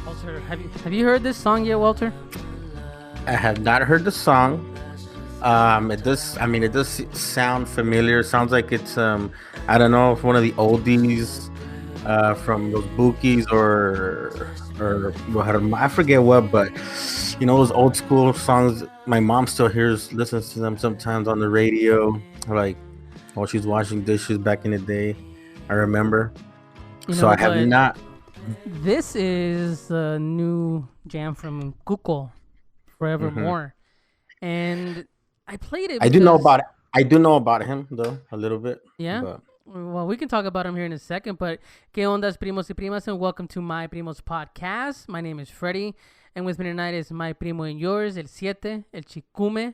Walter, have you heard this song yet, Walter? I have not heard the song. It does. I mean, it does sound familiar. It sounds like it's I don't know if one of the oldies, from those bookies or I forget what, but those old school songs. My mom still listens to them sometimes on the radio, like while she's washing dishes back in the day. I remember. You So know, I have but not. this is a new jam from Kuko, Mhm. Forevermore, and I played it I do know because about. I do know about him though a little bit, yeah. but. Well, we can talk about him here in a second, but ¿Qué ondas, primos y primas? And welcome to my Primos podcast. My name is Freddie, and with me tonight is my primo and yours, El Siete, El Chicume,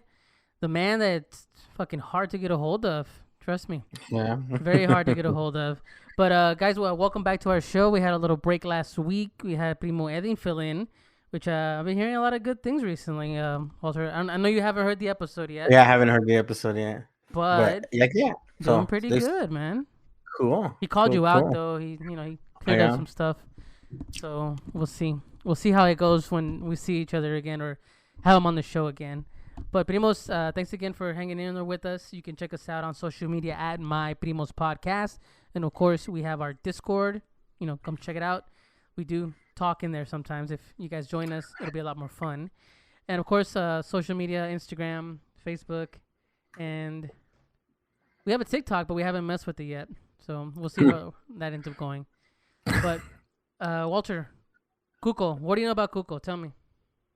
the man that's fucking hard to get a hold of. Trust me. Yeah. Very hard to get a hold of. But guys, well, welcome back to our show. We had a little break last week. We had Primo Edin fill in, which I've been hearing a lot of good things recently. Walter, I know you haven't heard the episode yet, Yeah, I haven't heard the episode yet. But but like, yeah. doing So pretty this good, man. cool. He called Cool, you out cool. though. He Oh, cleared up yeah. some stuff. So we'll see. We'll see how it goes when we see each other again or have him on the show again. But Primos, thanks again for hanging in there with us. You can check us out on social media at My Primos Podcast. And of course, we have our Discord. Come check it out. We do talk in there sometimes. If you guys join us, it'll be a lot more fun. And of course, social media, Instagram, Facebook, and we have a TikTok, but we haven't messed with it yet. So we'll see how that ends up going. But Walter, Kuko, what do you know about Kuko? Tell me.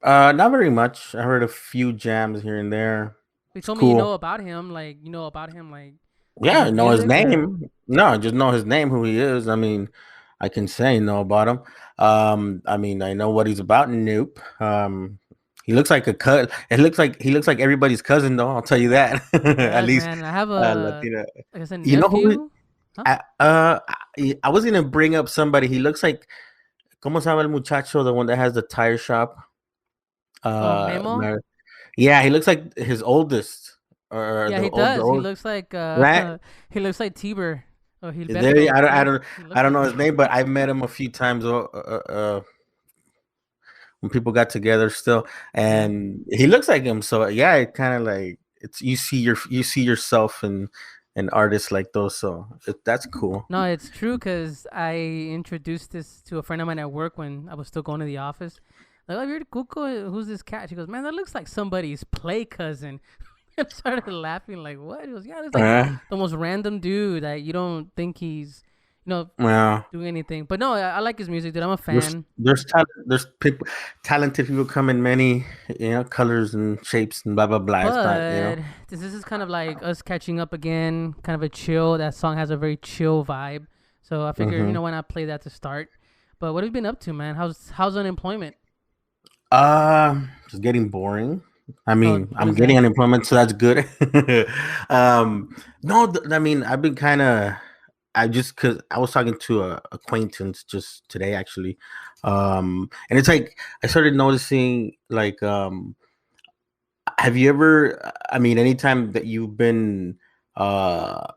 Not very much. I heard a few jams here and there. You It's told me you know cool. about him, like from Yeah, I his know his music, or name. No, I just know his name, who he is. I mean, I can say know about him. I mean, I know what he's about. Nope. He looks like a cut. He looks like everybody's cousin, though. I'll tell you that. he At does, least, man. I have a Latina. like I said You know who? nephew. Huh? I was gonna bring up somebody. He looks like. ¿Cómo se llama el muchacho? The one that has the tire shop. Oh, Uh, Memo. Mar- yeah, he looks like his oldest, or Yeah, the he old, the does. He old, looks like right? he looks like Tiber or There, Gilberto. I don't, I Yeah, don't, he I looks don't like know his him. name, but I've met him a few times. When people got together, still, Yeah. and he looks like him. So yeah, it kind of like it's you see yourself in an artist like those. So that's cool. No, it's true because I introduced this to a friend of mine at work when I was still going to the office. Like, oh, you're Kuko. Who's this cat? She goes, man, that looks like somebody's play cousin. I started laughing, like, what? He goes, yeah, it's like Uh, the most random dude that you don't think he's, you know, well, doing anything. But no, I like his music, dude. I'm a there's fan. there's people, talented people come in many colors and shapes and blah blah blah. It's not But this is kind of like us catching up again, kind of a chill. That song has a very chill vibe. So I figure, hmm why not play that to start? But what have you been up to, man? How's unemployment? It's getting boring. I Oh, mean, what I'm is getting that? unemployment, so that's good. No, I mean, I've been kind of, I just because I was talking to a acquaintance just today, actually, and it's like I started noticing, like, have you ever? I mean, anytime that you've been uh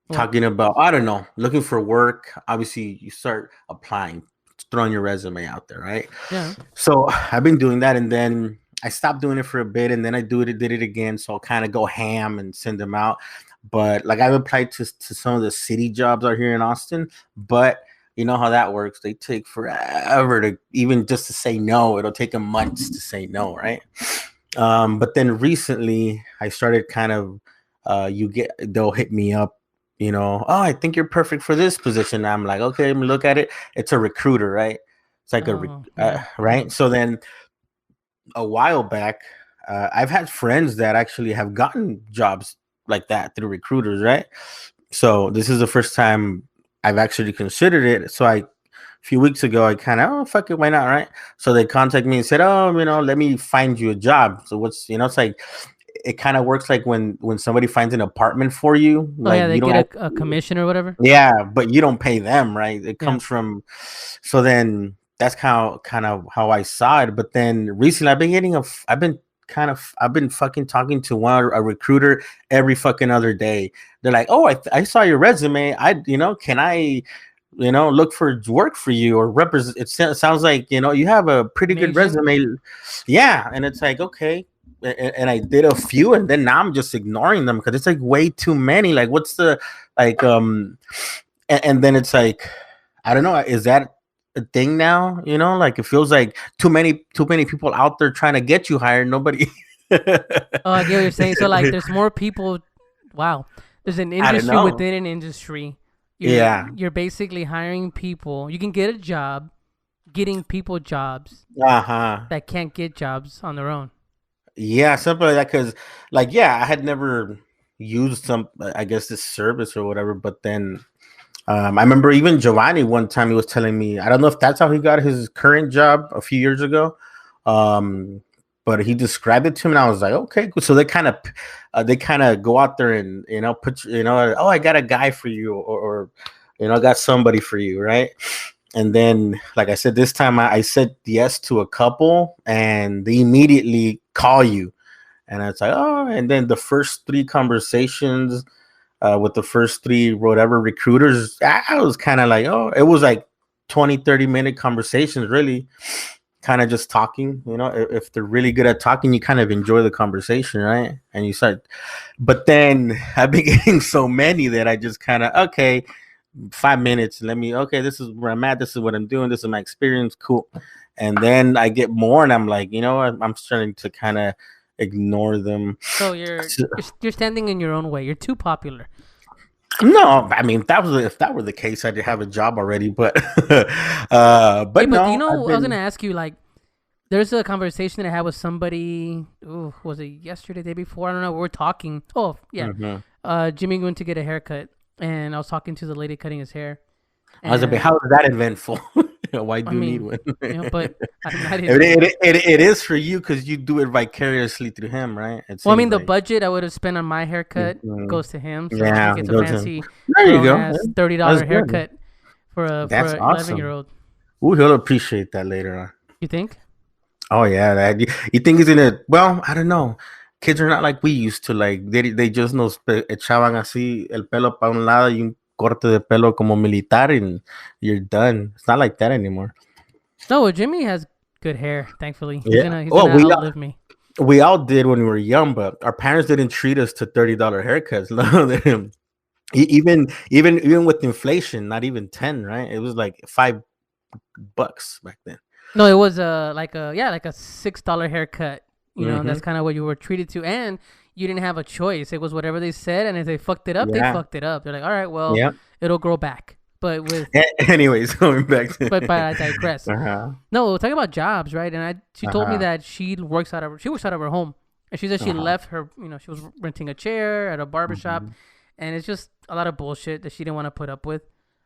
What? talking about, I don't know, looking for work, obviously you start applying, throwing your resume out there, right? Yeah. So I've been doing that, and then I stopped doing it for a bit, and then did it again. So I'll kind of go ham and send them out. But like I've applied to some of the city jobs out here in Austin, but you know how that works. They take forever to even just to say no. It'll take them months to say no, right? But then recently I started kind of they'll hit me up, oh, I think you're perfect for this position. I'm like, okay, let me look at it. It's a recruiter, right? It's like Oh, yeah. right. So then a while back, I've had friends that actually have gotten jobs like that through recruiters, right? So this is the first time I've actually considered it. So a few weeks ago, I kind of, oh, fuck it, why not, right? So they contacted me and said, oh, let me find you a job. So it's like, it kind of works like when somebody finds an apartment for you, Oh, like yeah. They you don't get have, a commission or whatever. yeah, but you don't pay them, right? It Yeah. comes from, so then that's kind of how I saw it. But then recently, I've been fucking talking to a recruiter every fucking other day. They're like, oh, I saw your resume. Can I look for work for you or represent. It sounds like you have a pretty good Nation. resume. Yeah, and it's like okay, and I did a few, and then now I'm just ignoring them because it's like way too many. Like, what's the like and then it's like I don't know. Is that a thing now? Like it feels like too many people out there trying to get you hired. Nobody. Oh, I get what you're saying. So like, there's more people. Wow, there's an I don't industry know. within an industry. Yeah. You're basically hiring people. You can get a job, getting people jobs Uh-huh. that can't get jobs on their own. Yeah, something like that. Because, like, yeah, I had never used I guess, this service or whatever. But then, I remember even Giovanni one time he was telling me, I don't know if that's how he got his current job a few years ago. Um, but he described it to me, and I was like, okay, cool. So they kind of go out there and put oh, I got a guy for you, or I got somebody for you, right? And then, like I said, this time I said yes to a couple, and they immediately call you, and it's like, oh, and then the first three conversations with the first three whatever recruiters, I was kind of like, oh, it was like 20-30 minute conversations, really, kind of just talking. If they're really good at talking, you kind of enjoy the conversation, right? And you start, but then I've been getting so many that I just kind of, okay, 5 minutes, okay, this is where I'm at, this is what I'm doing, this is my experience, cool. And then I get more, and I'm like, I'm starting to kind of ignore them. So you're standing in your own way. You're too popular. No, I mean, if that were the case, I'd have a job already. But but Hey, but no, I was gonna ask you, like, there's a conversation that I had with somebody. Ooh, was it yesterday, day before? I don't know. We were talking. Oh, yeah. Jimmy went to get a haircut, and I was talking to the lady cutting his hair. I was like, how is that eventful? Why do you need one? But I didn't. It is for you because you do it vicariously through him, right? Well, I mean, the budget I would have spent on my haircut goes to him. So yeah, he gets a fancy, there you go, $30 haircut for a awesome. 11-year-old. Ooh, he'll appreciate that later on. You think? Oh yeah, you think he's gonna? Well, I don't know. Kids are not like we used to. Like they just nos echaban así el pelo para un lado y un corte de pelo como militar, and you're done. It's not like that anymore. No, well, Jimmy has good hair. Thankfully, He's gonna outlive me. We all did when we were young, but our parents didn't treat us to $30 haircuts. No, even with inflation, not even 10, right? It was like $5 back then. No, it was like a $6 haircut. That's kind of what you were treated to, and you didn't have a choice. It was whatever they said, and if they fucked it up, they fucked it up. They're like, all right, well, it'll grow back. But with anyways, going back to but I digress. No, talking about jobs, right? And she told me that she works out of her home, and she said she left her. She was renting a chair at a barbershop, and it's just a lot of bullshit that she didn't want to put up with.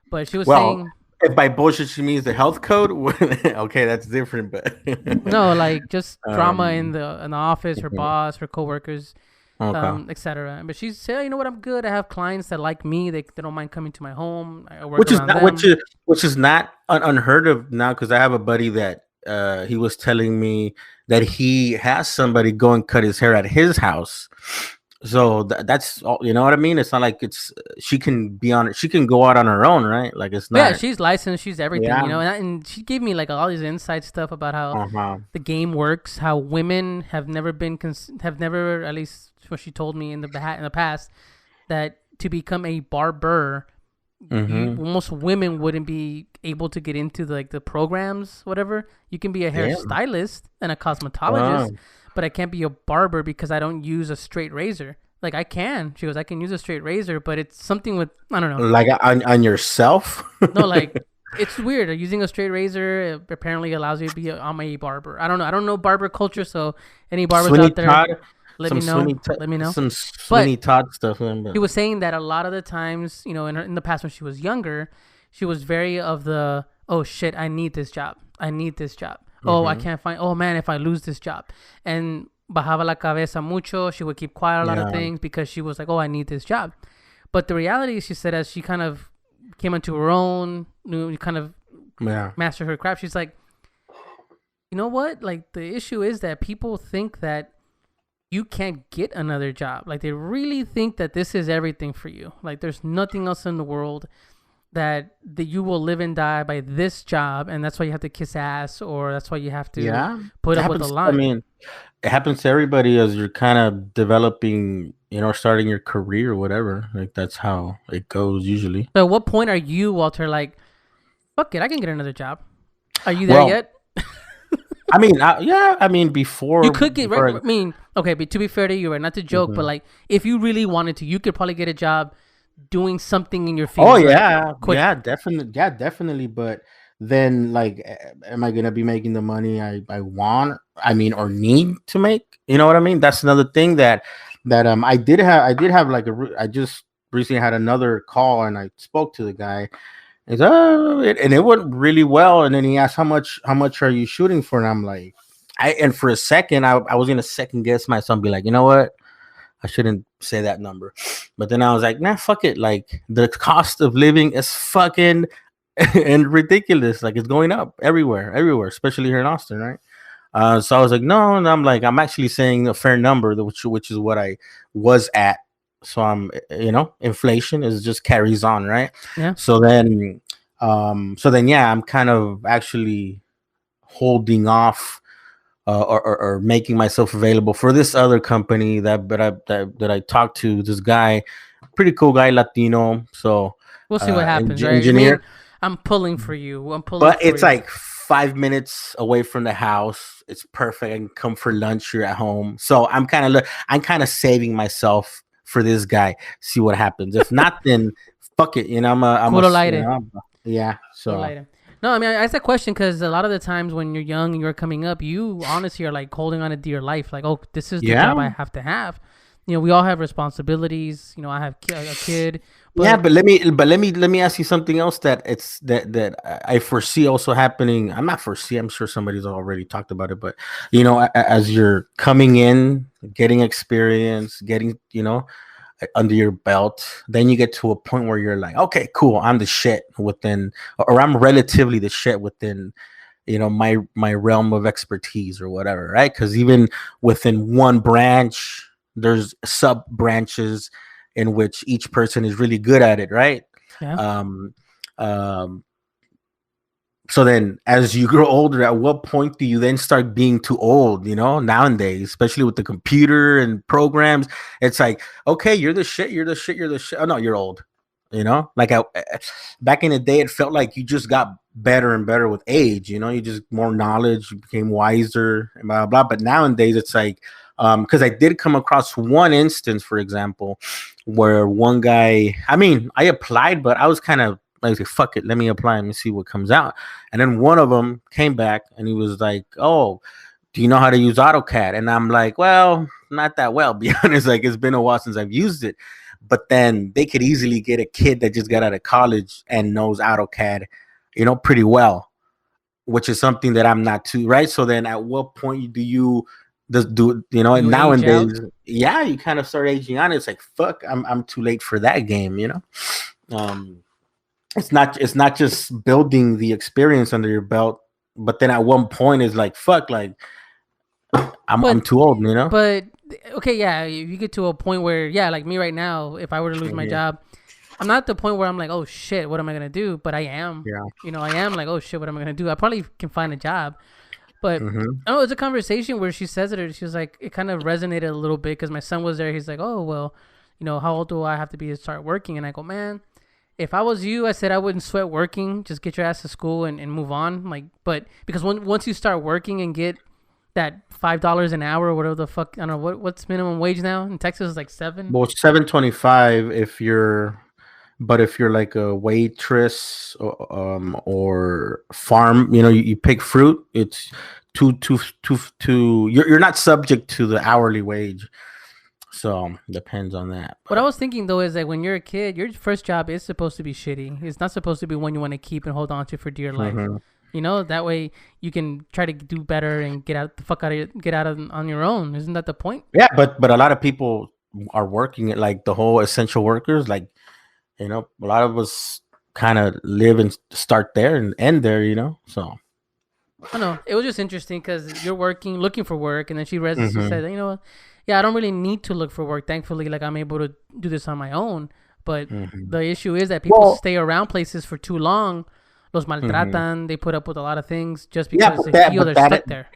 But she was saying, if by bullshit she means the health code, okay, that's different. But no, like just drama in the office, her boss, her coworkers. Etc. But she said, you know what, I'm good. I have clients that like me. They don't mind coming to my home. I work which is not unheard of now, because I have a buddy that he was telling me that he has somebody go and cut his hair at his house. So that's all, you know what I mean? It's not like she can go out on her own, right? Like it's not. Yeah, she's licensed, she's everything, and she gave me like all these inside stuff about how the game works, how women have never, at least what she told me in the past, that to become a barber, most women wouldn't be able to get into the programs, whatever. You can be a hairstylist and a cosmetologist. But I can't be a barber because I don't use a straight razor. Like I can. She goes, I can use a straight razor, but it's something with, I don't know. Like on yourself? No, like it's weird. Using a straight razor apparently allows you to be a barber. I don't know. I don't know barber culture, so any barbers out there, let me know. Some Sweeney Todd stuff. He was saying that a lot of the times, in the past when she was younger, she was very of the, oh shit, I need this job. Oh, I can't find. Oh man, if I lose this job, and bajaba la cabeza mucho, she would keep quiet a lot of things because she was like, oh, I need this job. But the reality, she said, as she kind of came into her own, kind of mastered her craft, she's like, you know what? Like the issue is that people think that you can't get another job. Like they really think that this is everything for you. Like there's nothing else in the world. that you will live and die by this job, and that's why you have to kiss ass, or that's why you have to Yeah, put it up with a happens. I lot. mean, it happens to everybody as you're kind of developing, starting your career or whatever. Like that's how it goes usually. So, at what point are you, Walter? Like, fuck it, I can get another job. Are you there Well, yet? I mean, yeah, I mean, You before, could get right. before. I mean, okay, but to be fair to you, right? Not to joke, but Mhm. like, if you really wanted to, you could probably get a job doing something in your Oh field, like yeah, quick. yeah, definitely, yeah, definitely. But then, like, am I gonna be making the money I want? I mean, or need to make? You know what I mean? That's another thing that I did have like I just recently had another call and I spoke to the guy. He's and it went really well. And then he asked how much are you shooting for? And I'm like, and for a second I was gonna second guess myself and be like, you know what? I shouldn't say that number. But then I was like, nah, fuck it. Like the cost of living is fucking and ridiculous. Like it's going up everywhere, especially here in Austin, right? So I was like, no, and I'm like, I'm actually saying a fair number, which is what I was at. So inflation is just carries on, right? Yeah. So then, yeah, I'm kind of actually holding off or making myself available for this other company that I talked to. This guy, pretty cool guy, Latino. So We'll see what happens, right? I mean, engineer, I'm pulling for you. I'm pulling but for it's you. like 5 minutes away from the house. It's perfect. I can come for lunch. You're at home, so I'm kind of saving myself for this guy. See what happens. If not, then fuck it. Culo aire. Yeah. Culo So aire. No, I mean, I asked that question because a lot of the times when you're young and you're coming up, you honestly are like holding on to dear life. Like, oh, this is the job I yeah. have to have. We all have responsibilities. I have a kid, Yeah, but but let me ask you something else that I foresee also happening. I'm not foresee. I'm sure somebody's already talked about it, but as you're coming in, getting experience, getting under your belt, then you get to a point where you're like, okay, cool, I'm the shit within, or I'm relatively the shit within my realm of expertise or whatever, right? Because even within one branch there's sub branches in which each person is really good at it, right? yeah. um um so then as you grow older, at what point do you then start being too old? Nowadays, especially with the computer and programs, it's like, okay, you're the shit, you're the shit, you're the shit. Oh no, you're old. Like back in the day, it felt like you just got better and better with age. You just more knowledge, you became wiser, and blah blah. But nowadays, it's like, because I did come across one instance, for example, where one guy, I mean, I applied, but I was kind of like, fuck it, let me apply and see what comes out. And then one of them came back and he was like, oh, do you know how to use AutoCAD? And I'm like, well, not that well, be honest. Like, it's been a while since I've used it. But then they could easily get a kid that just got out of college and knows AutoCAD, pretty well, which is something that I'm not too, right? So then at what point do you just do, and You age out. nowadays, yeah, you kind of start aging on. It's like, fuck, I'm too late for that game. Um, it's not just building the experience under your belt, but then at one point it's like, fuck, like I'm But too old. but okay, yeah, you get to a point where, yeah, like me right now, if I were to lose my Mhm. job, I'm not at the point where I'm like, oh shit, what am I gonna do? But I am. Yeah. I am like, oh shit, what am I gonna do? I probably can find a job. But Hmm. I don't know, it's a conversation where she says it, or she was like, it kind of resonated a little bit because my son was there. He's like, oh well, how old do I have to be to start working? And I go, man, if I was you, I said I wouldn't sweat working. Just get your ass to school and move on. Like, but because once you start working and get that $5 an hour or whatever the fuck, I don't know what's minimum wage now in Texas is like 7. Well, 725 if you're like a waitress or farm, you pick fruit. It's two. You're not subject to the hourly wage, so depends on that. What I But was thinking though is that when you're a kid, your first job is supposed to be shitty. It's not supposed to be one you want to keep and hold on to for dear life. mhm. That way you can try to do better and get out the fuck out of get out of on your own. Isn't that the point? Yeah, but a lot of people are working it, like the whole essential workers. Like, a lot of us kind of live and start there and end there. So. I know. It was just interesting because you're working, looking for work, and then she Hmm. said, yeah, I don't really need to look for work. Thankfully, like I'm able to do this on my own. But Mm-hmm. the issue is that people Well, stay around places for too long. Los mm-hmm. maltratan. They put up with a lot of things just Yeah, because they feel they're stuck there.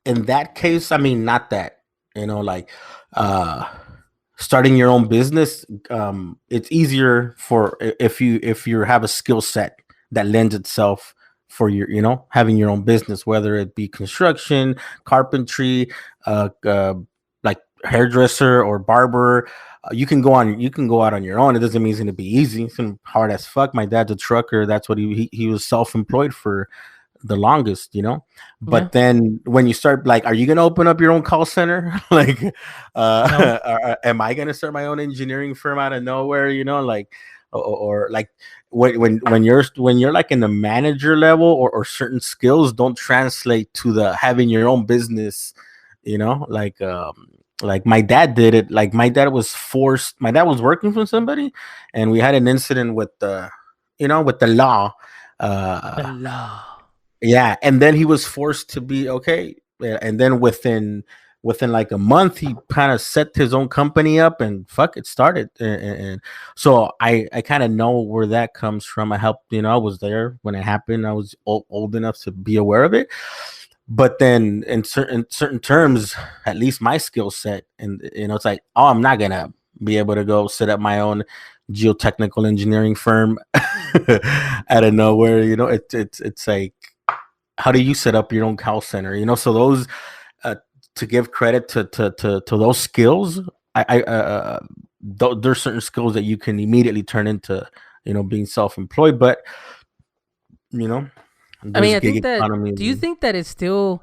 in that case, I mean, not that, like, uh, starting your own business, it's easier for if you have a skill set that lends itself for your, having your own business, whether it be construction, carpentry, like hairdresser or barber. You can go out on your own. It doesn't mean it's going to be easy. It's gonna be hard as fuck. My dad's a trucker. That's what he was self-employed for the longest, Yeah. but then when you start, like, are you going to open up your own call center? Like, No. am I going to start my own engineering firm out of nowhere, like, or like, when you're like in the manager level, or certain skills don't translate to the having your own business, like my dad did it. Like, my dad was working for somebody, and we had an incident with with the law. The uh law. yeah, and then he was forced to be okay. And then within like a month, he kind of set his own company up, and fuck, it started. And so I kind of know where that comes from. I helped, I was there when it happened. I was old enough to be aware of it. But then in certain terms, at least my skill set, and it's like, oh, I'm not gonna be able to go set up my own geotechnical engineering firm out of nowhere. It's like, how do you set up your own call center? So those, uh, to give credit to those skills, there's certain skills that you can immediately turn into, being self-employed. But you know I mean, there's I gig think that. economy. Do you think that it's still?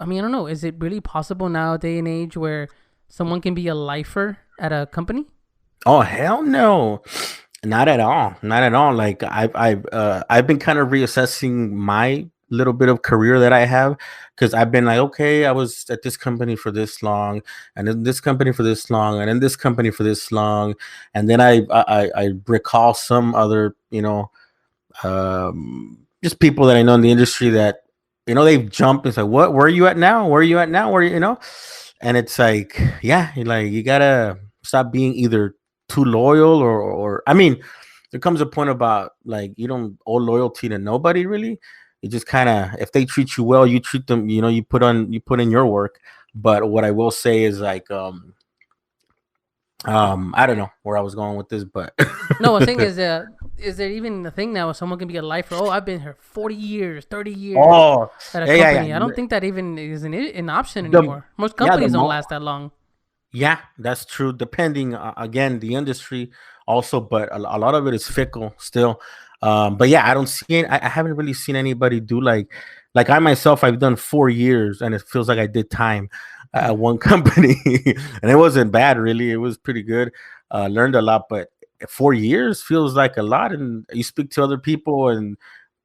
I mean, I don't know. Is it really possible now, day and age, where someone can be a lifer at a company? Oh, hell no. Not at all. Not at all. Like, I've been kind of reassessing my little bit of career that I have, because I've been like, okay, I was at this company for this long, and in this company for this long, and in this company for this long, and then I recall some other, just people that I know in the industry that, they've jumped. It's like, what? Where are you at now? Where are you at now? Where And it's like, yeah, like, you gotta stop being either too loyal, or I mean, there comes a point about, like, you don't owe loyalty to nobody really. You just kind of, if they treat you well, you treat them. You put in your work. But what I will say is, like, I don't know where I was going with this, but No, the thing is there even a thing now where someone can be a lifer? Oh, I've been here 40 years, 30 years oh, at a yeah, yeah, company. I don't think that even is an option the anymore. Most yeah, companies don't last that long. yeah, that's true. Depending, again, the industry also, but a lot of it is fickle still. But yeah, I don't see it. I haven't really seen anybody do like I myself. I've done 4 years, and it feels like I did time at one company, and it wasn't bad really. It was pretty good. Learned a lot, but 4 years feels like a lot. And you speak to other people, and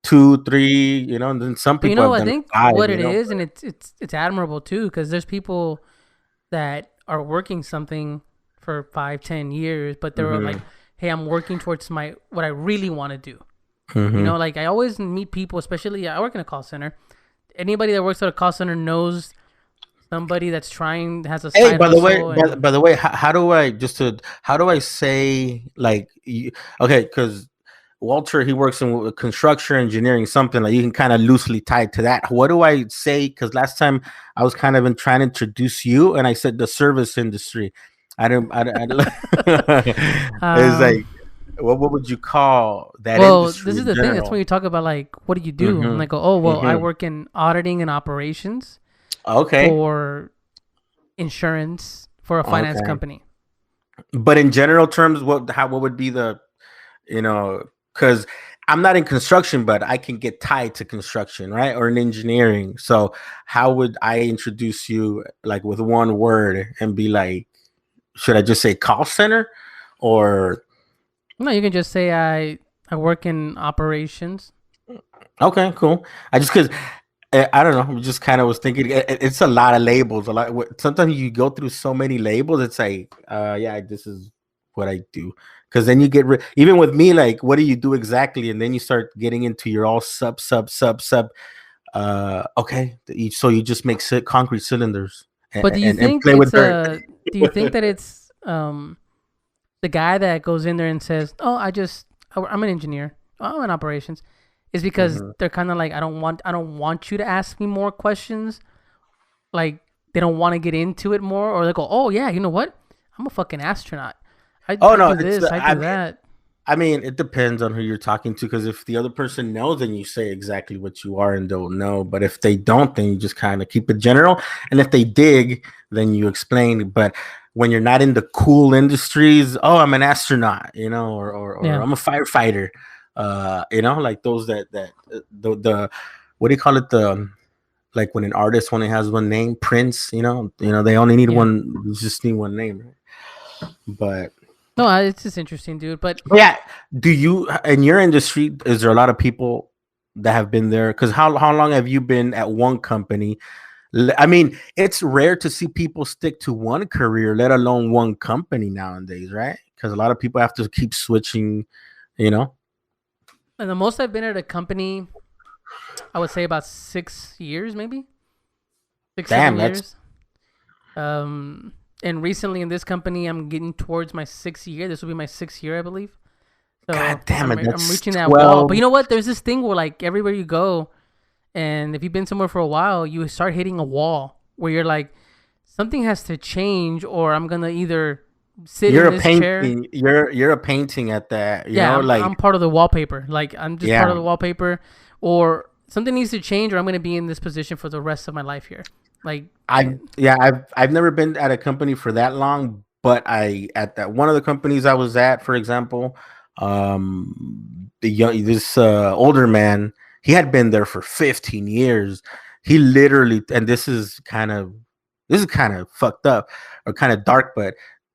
2, 3, and then some But people have I done think 5. what it is, and it's admirable too, because there's people that are working something for 5, 10 years, but they're Hmm. like, hey, I'm working towards my what I really want to do. Hmm. Like I always meet people, especially I work in a call center. Anybody that works at a call center knows somebody that's trying has a Hey, side hustle and by the way, how do I say, like, okay, because Walter, he works in construction engineering, something like, you can kind of loosely tie it to that. What do I say? Because last time I was kind of trying to introduce you, and I said the service industry. It's um like, what would you call that well, industry this is in the thing. That's when general? you talk about like, what do you do? I'm Hmm. like, oh well, I Hmm. work in auditing and operations Okay. for insurance for a finance Okay. company. But in general terms, what would be the, because I'm not in construction, but I can get tied to construction, right? Or in engineering. So how would I introduce you, like, with one word, and be like, should I just say call center, or No, you can just say I work in operations. okay, cool. I just, because I don't know, I just kind of was thinking, it's a lot of labels. A lot. Sometimes you go through so many labels. It's like, yeah, this is what I do. Because then you get even with me, like, what do you do exactly? And then you start getting into your all sub. Okay, so you just make concrete cylinders, But do you and think play it's with dirt. do you think that it's the guy that goes in there and says, "Oh, I'm an engineer. Oh, I'm in operations," is because Mm-hmm. they're kind of like, I don't want you to ask me more questions. Like they don't want to get into it more, or they go, "Oh yeah, you know what? I'm a fucking astronaut. Oh I no, do this, I do that." I mean, it depends on who you're talking to. Because if the other person knows, then you say exactly what you are and don't know. But if they don't, then you just kind of keep it general. And if they dig, then you explain. But when you're not in the cool industries, oh, I'm an astronaut, or Yeah, I'm a firefighter, like those the what do you call it, the like when an artist only has one name, Prince, they only need yeah. one, just need one name, right? But No, it's just interesting, dude. But yeah, do you in your industry? Is there a lot of people that have been there? Because how long have you been at one company? I mean, it's rare to see people stick to one career, let alone one company nowadays, right? Because a lot of people have to keep switching. You know, and the most I've been at a company, I would say about 6 years, maybe six, seven damn, that's years. Um, and recently in this company, I'm getting towards my 6th year. This will be my 6th year, I believe. So god damn it, I'm that's reaching that wall. But 12. you know what? There's this thing where like everywhere you go, and if you've been somewhere for a while, you start hitting a wall where you're like, something has to change, or I'm gonna either sit You're in a this chair. painting. You're a painting at that. Yeah, Like I'm part of the wallpaper. Like I'm just part of yeah. the wallpaper, or something needs to change, or I'm gonna be in this position for the rest of my life here. Like, I've never been at a company for that long, but I at that one of the companies I was at, for example, this older man, he had been there for 15 years. He literally, and this is kind of fucked up or kind of dark, but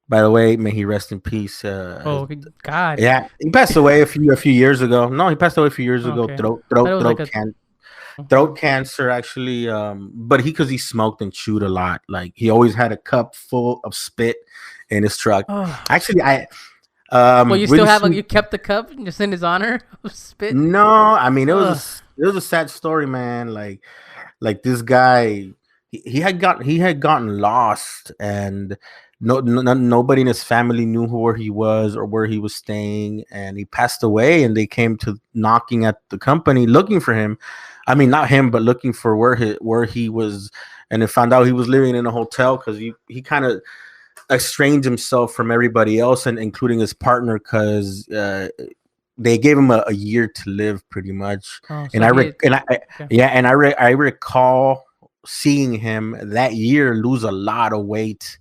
by the way, may he rest in peace. oh God, Yeah, he passed away a few years ago. No, he passed away a few years ago. okay. I thought it was like a Throat cancer, actually. But because he smoked and chewed a lot, like he always had a cup full of spit in his truck. oh. Actually, I Well, you still really have like soon. you kept the cup just in his honor of spit. No, I mean Ugh. it was a sad story, man. Like this guy, he had gotten lost, and nobody in his family knew where he was or where he was staying, and he passed away. And they came to knocking at the company looking for him. I mean, not him, but looking for where he was, and they found out he was living in a hotel because he kind of estranged himself from everybody else, and including his partner, because they gave him a year to live, pretty much. Oh, And so he had, okay. yeah, and I recall seeing him that year lose a lot of weight,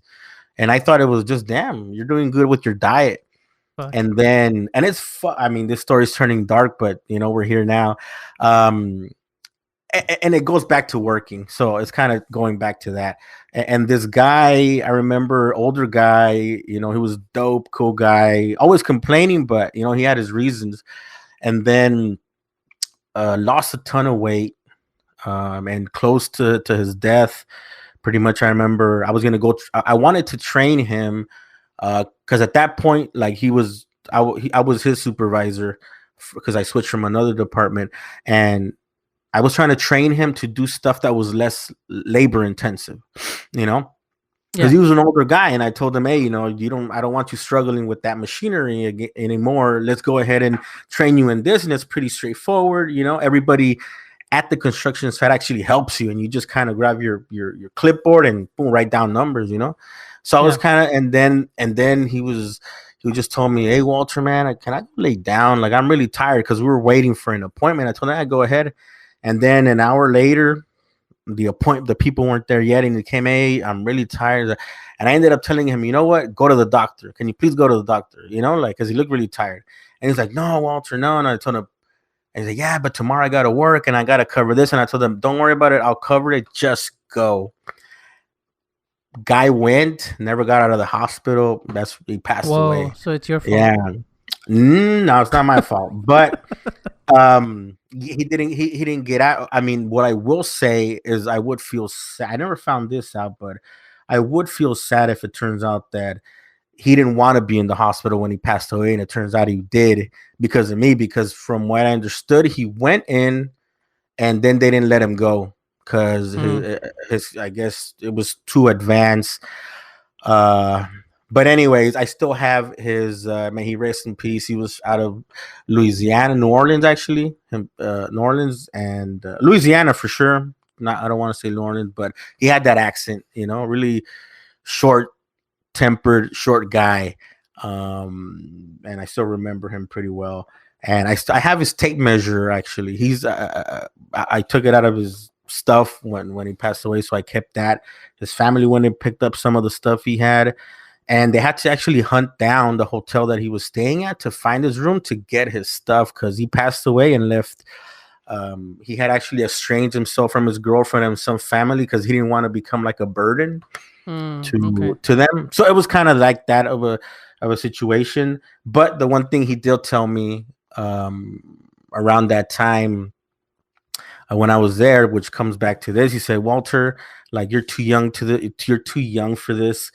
and I thought it was just, damn, you're doing good with your diet. Fuck. And then, and I mean, this story's turning dark, but we're here now. Um, and it goes back to working, so it's kind of going back to that. And this guy, I remember, older guy, he was dope, cool guy, always complaining, but he had his reasons. And then lost a ton of weight, and close to his death, pretty much. I remember I was gonna go. I wanted to train him, because at that point, like, I was his supervisor, because I switched from another department, and I was trying to train him to do stuff that was less labor intensive, you know, because Yeah. he was an older guy. And I told him, hey, I don't want you struggling with that machinery anymore. Let's go ahead and train you in this. And it's pretty straightforward. Everybody at the construction site actually helps you, and you just kind of grab your clipboard and boom, write down numbers. So I was Yeah. kind of, and then he just told me, hey, Walter, man, can I lay down? Like, I'm really tired, because we were waiting for an appointment. I told him, I go ahead. And then an hour later, the people weren't there yet, and he came, hey, I'm really tired. And I ended up telling him, you know what, go to the doctor. Can you please go to the doctor? Like, because he looked really tired. And he's like, no, Walter, no. And I told him, and he's like, yeah, but tomorrow I got to work and I got to cover this. And I told him, don't worry about it, I'll cover it, just go. Guy went, never got out of the hospital. He passed Whoa. away. So it's your fault. Yeah. No, it's not my fault. But he didn't get out. I mean, what I will say is, I would feel sad. I never found this out, but I would feel sad if it turns out that he didn't want to be in the hospital when he passed away, and it turns out he did because of me. Because from what I understood, he went in, and then they didn't let him go because Mm. his I guess it was too advanced. Uh, But anyways, I still have his. May he rest in peace. He was out of Louisiana, New Orleans, actually. New Orleans and Louisiana for sure. Not, I don't want to say New Orleans, but he had that accent. Really short tempered, short guy. And I still remember him pretty well. And I have his tape measure actually. I took it out of his stuff when he passed away, so I kept that. His family went and picked up some of the stuff he had, and they had to actually hunt down the hotel that he was staying at to find his room to get his stuff because he passed away and left. He had actually estranged himself from his girlfriend and some family because he didn't want to become like a burden to them. So it was kind of like that of a situation. But the one thing he did tell me around that time when I was there, which comes back to this, he said, Walter, like you're too young for this.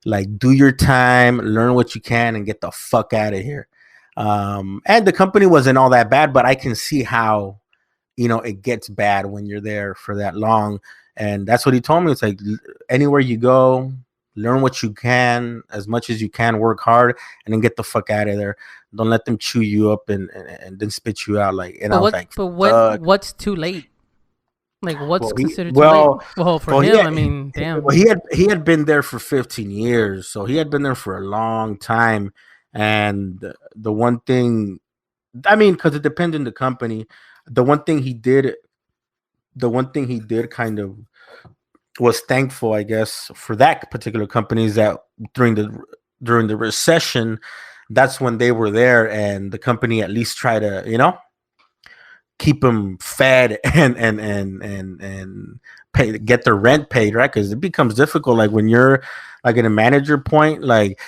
Like do your time, learn what you can, and get the fuck out of here. And the company wasn't all that bad, but I can see how it gets bad when you're there for that long. And that's what he told me. It's like anywhere you go, learn what you can, as much as you can, work hard, and then get the fuck out of there. Don't let them chew you up and then spit you out. And I was like, what's too late? Like what's considered too late? Well, for him, I mean, damn. Well, he had been there for 15 years, so he had been there for a long time. And the one thing, I mean, because it depends on the company. The one thing he did kind of was thankful, I guess, for that particular company is that during the recession, that's when they were there, and the company at least try to, keep them fed and pay, get their rent paid, right? Because it becomes difficult, like when you're like in a manager point, like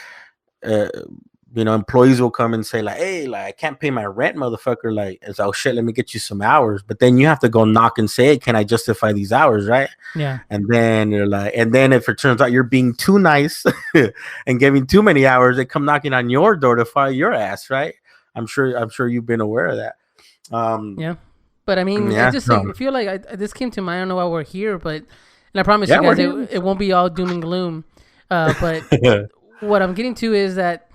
employees will come and say like, hey, like I can't pay my rent, motherfucker. Like, it's oh shit, let me get you some hours. But then you have to go knock and say, hey, can I justify these hours, right? Yeah. And then you're like, and then if it turns out you're being too nice and giving too many hours, they come knocking on your door to fire your ass, right? I'm sure you've been aware of that. Yeah. But I mean, I feel like this came to mind. I don't know why we're here, but and I promise you guys it won't be all doom and gloom. But what I'm getting to is that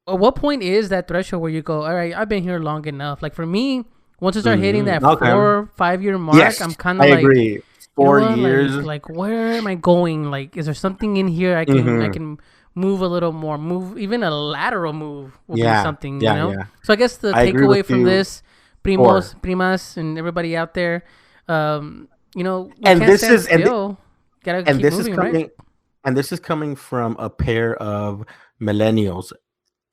at what point is that threshold where you go, all right, I've been here long enough? Like for me, once I start hitting that 4 or 5 year mark, yes, I'm kind of like, agree. 4 years. Like where am I going? Like, is there something in here I can move a little more? Move even a lateral move will be something, Yeah. So I guess the takeaway from this, Primos, Primas, and everybody out there, and this is still. Gotta keep moving, right? And this is coming from a pair of millennials.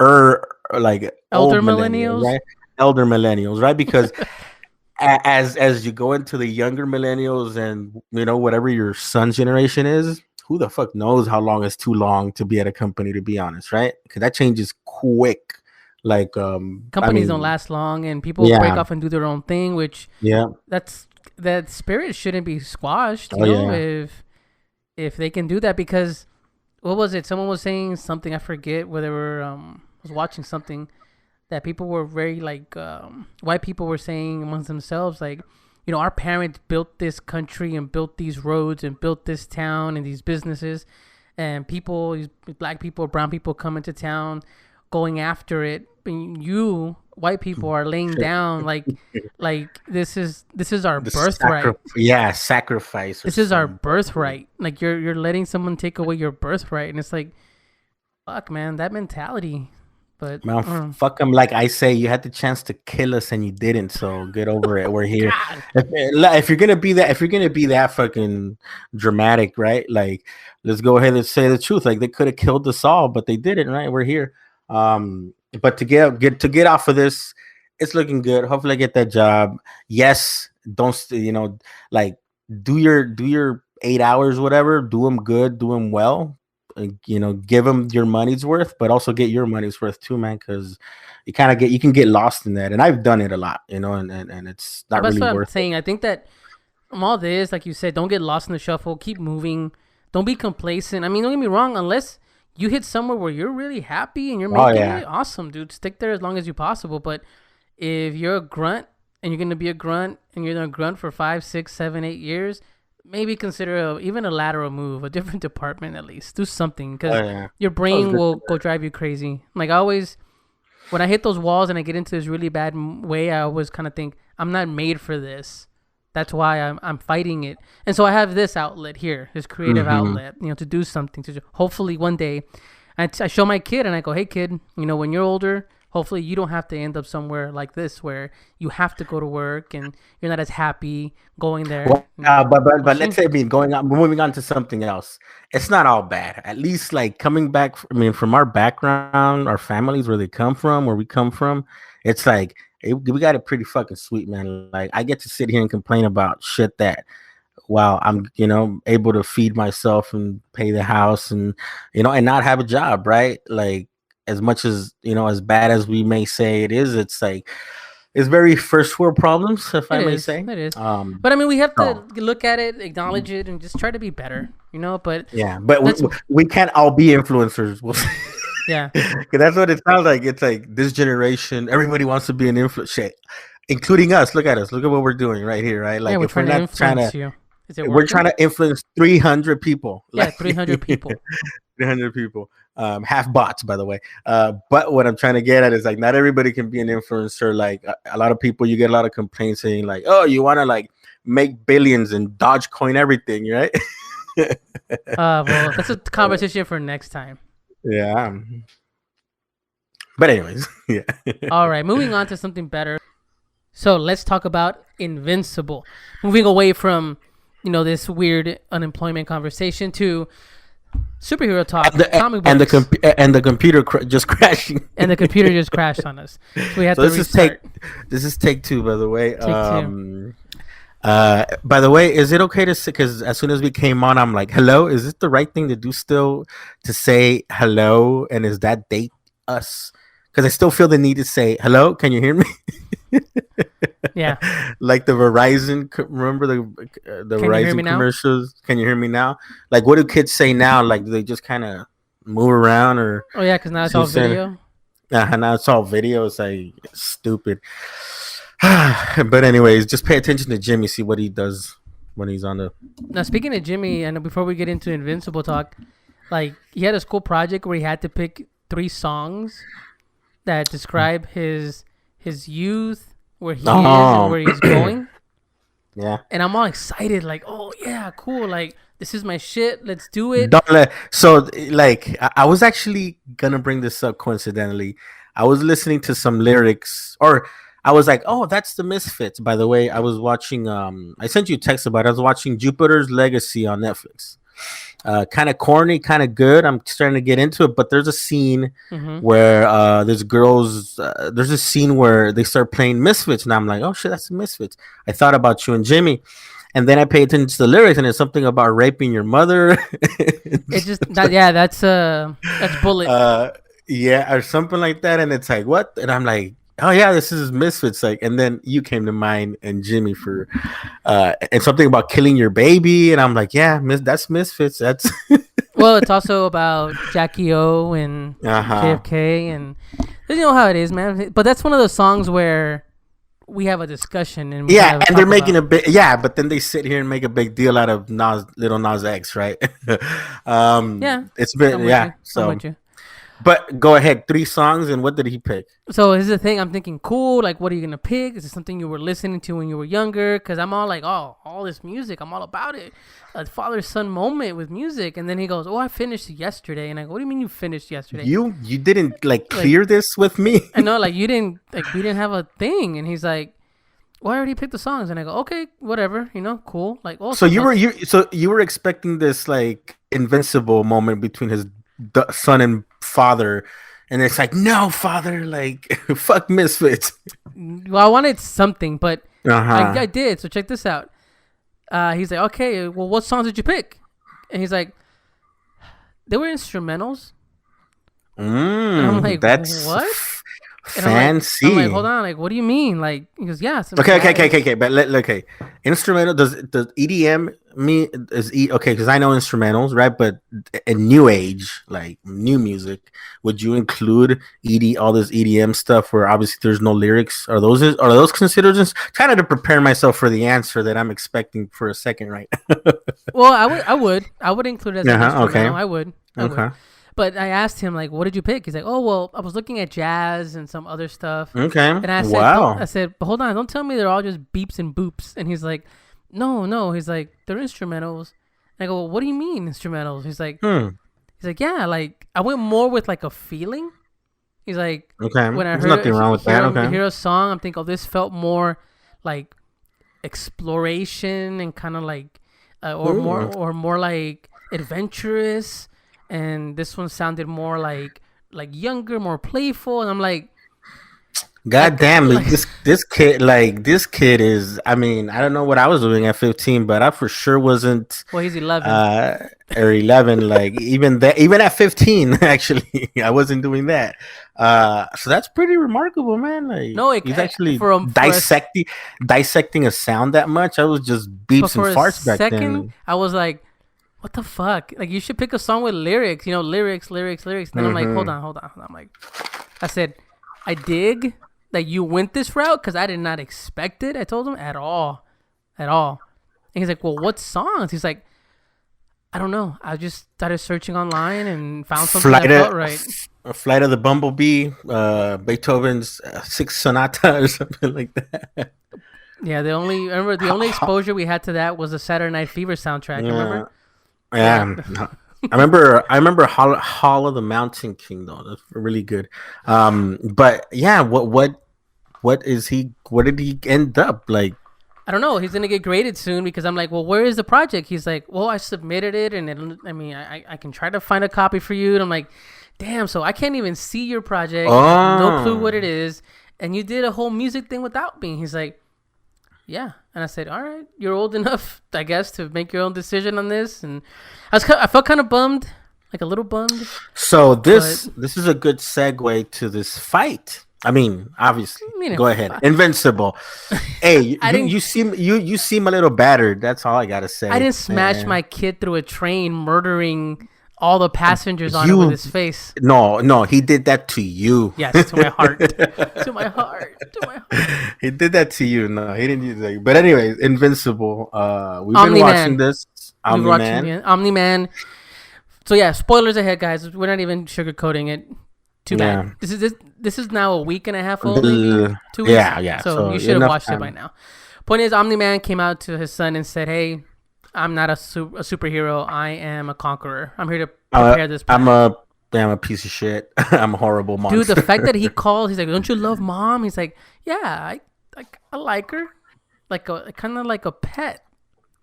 Like elder millennials, right? Elder millennials, right? Because as you go into the younger millennials and whatever your son's generation is, who the fuck knows how long is too long to be at a company, to be honest, right? Because that changes quick. Like companies don't last long, and people break off and do their own thing, which that spirit shouldn't be squashed, if they can do that. Because what was it? Someone was saying something, I forget where they were was watching something that people were very like white people were saying amongst themselves, like, our parents built this country and built these roads and built this town and these businesses, and people, these black people, brown people come into town going after it, and you white people are laying down like this is our birthright. Sacrifice. This is our birthright. Like you're letting someone take away your birthright, and it's like, fuck, man, that mentality. But man, fuck them. Like I say, you had the chance to kill us and you didn't. So get over it. We're here. If you're gonna be that fucking dramatic, right? Like, let's go ahead and say the truth. Like they could have killed us all, but they didn't. Right? We're here. But to get off of this, it's looking good. Hopefully I get that job. Yes, don't like do your 8 hours, whatever. Do them good. Do them well. Give them your money's worth, but also get your money's worth too, man. Because you can get lost in that, and I've done it a lot, and it's not really worth it. That's what I'm saying. I think that from all this, like you said, don't get lost in the shuffle. Keep moving. Don't be complacent. I mean, don't get me wrong. Unless you hit somewhere where you're really happy and you're making it, awesome, dude. Stick there as long as you possible. But if you're a grunt and you're gonna be a grunt and you're gonna grunt for 5, 6, 7, 8 years, maybe consider even a lateral move, a different department at least. Do something Oh because yeah, your that was brain good. will go drive you crazy. Like I always, when I hit those walls and I get into this really bad way, I always kind of think I'm not made for this. That's why I'm fighting it. And so I have this outlet here, this creative Mm-hmm. outlet, to do something. Hopefully one day, I show my kid and I go, hey kid, when you're older, hopefully you don't have to end up somewhere like this where you have to go to work and you're not as happy going there. Well, but We'll let's see. say, I mean, going on, moving on to something else. It's not all bad. At least, like coming back. I mean, from our background, our families, where they come from, where we come from, it's like we got it pretty fucking sweet, man. Like I get to sit here and complain about shit that while I'm, able to feed myself and pay the house and, and not have a job, right? Like as much as, as bad as we may say it is, it's like it's very first world problems, if It I may is. say. It is. But I mean, we have to So look at it, acknowledge it, and just try to be better. But yeah, but that's we can't all be influencers. We'll yeah, 'Cause that's what it sounds like. It's like this generation, everybody wants to be an influencer, including us. Look at us. Look at what we're doing right here, right? yeah. Like We're if we're trying to not trying influence to, you. Is it we're working? trying to influence 300 people. Yeah, Like 300 people. 300 people, half bots, by the way. But what I'm trying to get at is like not everybody can be an influencer. Like a lot of people, you get a lot of complaints saying like, "Oh, you want to like make billions and Dogecoin everything, right?" Well, that's a conversation for next time. Yeah. But anyways, yeah. All right, moving on to something better. So let's talk about Invincible. Moving away from, this weird unemployment conversation to superhero talk, comic books, And the computer just crashing. and the computer just crashed on us. So we had So to this is restart. take two, by the way. Take two. By the way, is it okay to say? Because as soon as we came on, I'm like, "Hello, is this the right thing to do? Still to say hello, and is that date us?" Because I still feel the need to say hello. Can you hear me? Yeah. Like the Verizon, remember the Can you hear me Verizon now? commercials? Can you hear me now? Like, what do kids say now? Like, do they just kind of move around or? Oh yeah, because now it's See all what I'm saying? video. Now it's all video. It's like stupid. But anyways, just pay attention to Jimmy. See what he does when he's on the. Now speaking of Jimmy, and before we get into Invincible talk, like he had a school project where he had to pick 3 songs that describe his youth, where he is and Oh, where he's going. yeah. And I'm all excited, like, oh yeah, cool, like this is my shit. Let's do it. Don't let, so like I was actually gonna bring this up coincidentally. I was listening to some lyrics, or I was like, "Oh, that's the Misfits." By the way, I was watching. I sent you a text about it. I was watching Jupiter's Legacy on Netflix. Kind of corny, kind of good. I'm starting to get into it, but there's a scene Mm-hmm. where there's girls. There's a scene where they start playing Misfits, and I'm like, "Oh shit, that's the Misfits." I thought about you and Jimmy, and then I paid attention to the lyrics, and it's something about raping your mother. It just that yeah, that's Bullet. Yeah, or something like that, and it's like what? And I'm like, oh yeah, this is Misfits. Like, and then you came to mind and Jimmy for, and something about killing your baby, and I'm like, yeah, that's Misfits. That's Well, it's also about Jackie O and JFK, and you know how it is, man. But that's one of those songs where we have a discussion and we yeah, kind of and they're talk making about. a big but then they sit here and make a big deal out of Little Nas X, right? Yeah, It's been I'm with you. I'm so. with you. But go ahead, 3 songs, and what did he pick? So this is the thing. I'm thinking, cool. Like, what are you gonna pick? Is it something you were listening to when you were younger? Because I'm all like, oh, all this music. I'm all about it. A father-son moment with music. And then he goes, oh, I finished yesterday. And I go, what do you mean you finished yesterday? You didn't like clear this with me. I know, like you didn't, like we didn't have a thing. And he's like, well, I already picked the songs. And I go, okay, whatever. Cool. Like, oh, So you were expecting this like invincible moment between his son and father, and it's like, no, father, like fuck Misfits. Well, I wanted something, but Uh-huh. I did. So check this out. He's like, okay, well, what songs did you pick? And he's like, they were instrumentals. And I'm like, That's what? And fancy. I'm like, hold on, like, what do you mean? Like, he goes, yeah. Okay. But okay. Instrumental, does EDM me is okay because I know instrumentals, right? But in new age, like new music, would you include all this EDM stuff where obviously there's no lyrics? Are those considered just kind of to prepare myself for the answer that I'm expecting for a second, right? Well, I would include it as an Uh-huh, okay. instrumental. I would. Okay. But I asked him like, "What did you pick?" He's like, "Oh, well, I was looking at jazz and some other stuff." Okay. And I said, "Don't." I Wow. said, "But hold on, don't tell me they're all just beeps and boops." And he's like, "No, no." He's like, "They're instrumentals." And I go, well, "What do you mean instrumentals?" Hmm. He's like, "Yeah, like I went more with like a feeling." He's like, Okay. when I There's nothing wrong with that. Okay. hear a song, I'm thinking, "Oh, this felt more like exploration and kind of like, Ooh. or more like adventurous." And this one sounded more like younger, more playful. And I'm God damn, like this kid is. I mean, I don't know what I was doing at 15, but I for sure wasn't well, he's 11. uh or 11. Like even at 15, actually, I wasn't doing that. So that's pretty remarkable, man. Like No, he's actually for us, dissecting a sound that much. I was just but beeps and for a farts back second, then. I was like, "What the fuck? Like, you should pick a song with lyrics. Lyrics, lyrics, lyrics." And then I'm like, "Hold Hmm. on, hold on, hold on." I said, "I dig that you went this route because I did not expect it." I told him at all, at all. And he's like, "Well, what songs?" He's like, "I don't know. I just started searching online and found something that Flight felt of right." Flight of the Bumblebee, Beethoven's Sixth Sonata or something like that. Yeah, the only exposure we had to that was the Saturday Night Fever soundtrack. Yeah, Remember? Yeah. yeah. I remember Hall of the Mountain King though. That's really good. But yeah, what is he? What did he end up like? I don't know. He's gonna get graded soon because I'm like, "Well, where is the project?" He's like, "Well, I submitted it, and I mean, I can try to find a copy for you." And I'm like, "Damn!" So I can't even see your project. I have no clue what Oh, it is, and you did a whole music thing without me. He's like, "Yeah," and I said, "All right, you're old enough, I guess, to make your own decision on this." And I felt kind of bummed, like a little bummed, so but this is a good segue to this fight. I mean, obviously, I mean, go ahead. Invincible. Hey, I didn't you seem a little battered. That's all I gotta I say. didn't smash my kid through a train, murdering all the passengers on it with You his face. no, he did that to you. Yes, to my heart. To my heart. To my heart. He did that to you. No, he didn't do that. But anyways, Invincible. We've been Omni watching Man. this. We were Omni watching Man. the Omni Man. So yeah, spoilers ahead, guys. We're not even sugarcoating it. Too bad. Yeah. This is now a week and a half old, maybe 2 weeks. Yeah, yeah. So So you should have enough watched it by time. now. Point is, Omni Man came out to his son and said, "Hey, I'm not a superhero. I am a conqueror. I'm here to Uh, prepare this I'm planet." a I'm a piece of shit. I'm a horrible Dude, the monster. fact that he called, he's like, "Don't you love mom?" He's like, "Yeah, I like her, like a kind of like a pet."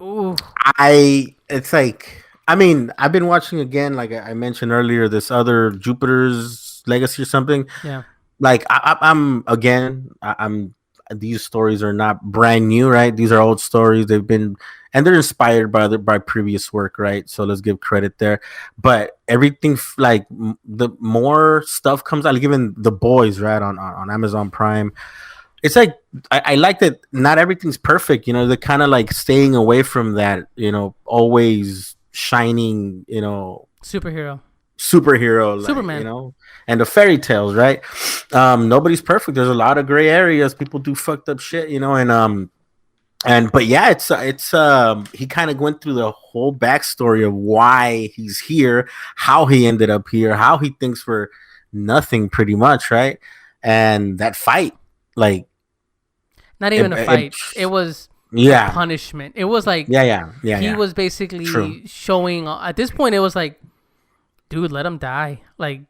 Ooh, It's like, I mean, I've been watching again, like I mentioned earlier, this other Jupiter's Legacy or something. yeah. Like I'm again, I'm these stories are not brand new, right? These are old stories. They've been and they're inspired by previous work, right? So let's give credit there. But everything the more stuff comes out, like even the boys, right, on Amazon Prime. It's like I like that not everything's perfect, they're kind of like staying away from that, always shining, Superhero, superhero, like, Superman. and the fairy tales, right? Nobody's perfect. There's a lot of gray areas. People do fucked up shit, and but yeah, it's he kind of went through the whole backstory of why he's here, how he ended up here, how he thinks we're nothing, pretty much, right? And that fight, like, Not it, even a it, fight. It was a yeah, punishment. It was like he yeah. was True. basically showing. At this point, it was like, dude, let him die. Like,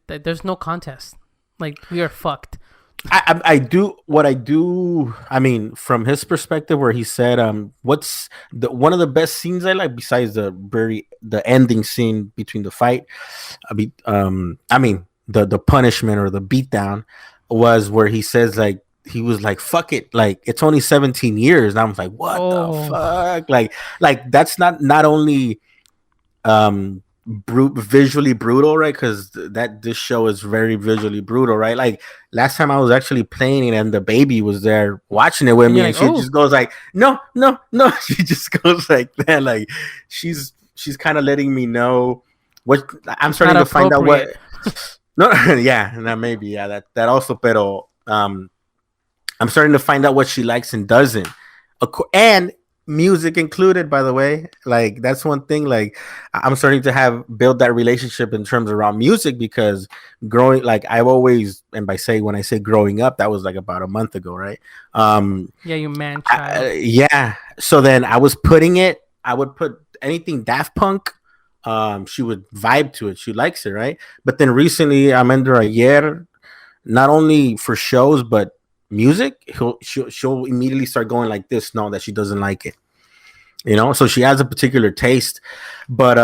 there's no contest. Like, we are fucked. I do what I do. I mean, from his perspective, where he said, what's the one of the best scenes I like besides the ending scene between the fight. I mean the punishment or the beatdown was where he says, like, he was like, fuck it, like, it's only 17 years, and I was like, what the Oh, fuck, like that's not only visually brutal, right? Because this show is very visually brutal, right? Like last time I was actually playing it, and the baby was there watching it with And me, you're and like, she oh, just goes like, "No, no, no." She just goes like that. Like she's kind of letting me know what I'm it's not starting to find out. What appropriate. no, yeah, that maybe that also, pero I'm starting to find out what she likes and doesn't, and music included, by the way. Like that's one thing. Like I'm starting to have build that relationship in terms around music, because growing, like I've always, and when I say growing up, that was like about a month ago, right? Yeah, you man child. Yeah. So then I would put anything Daft Punk. She would vibe to it. She likes it, right? But then recently, I'm under a year, not only for shows but music. She'll immediately start going like this. No, that she doesn't like it. So she has a particular taste, but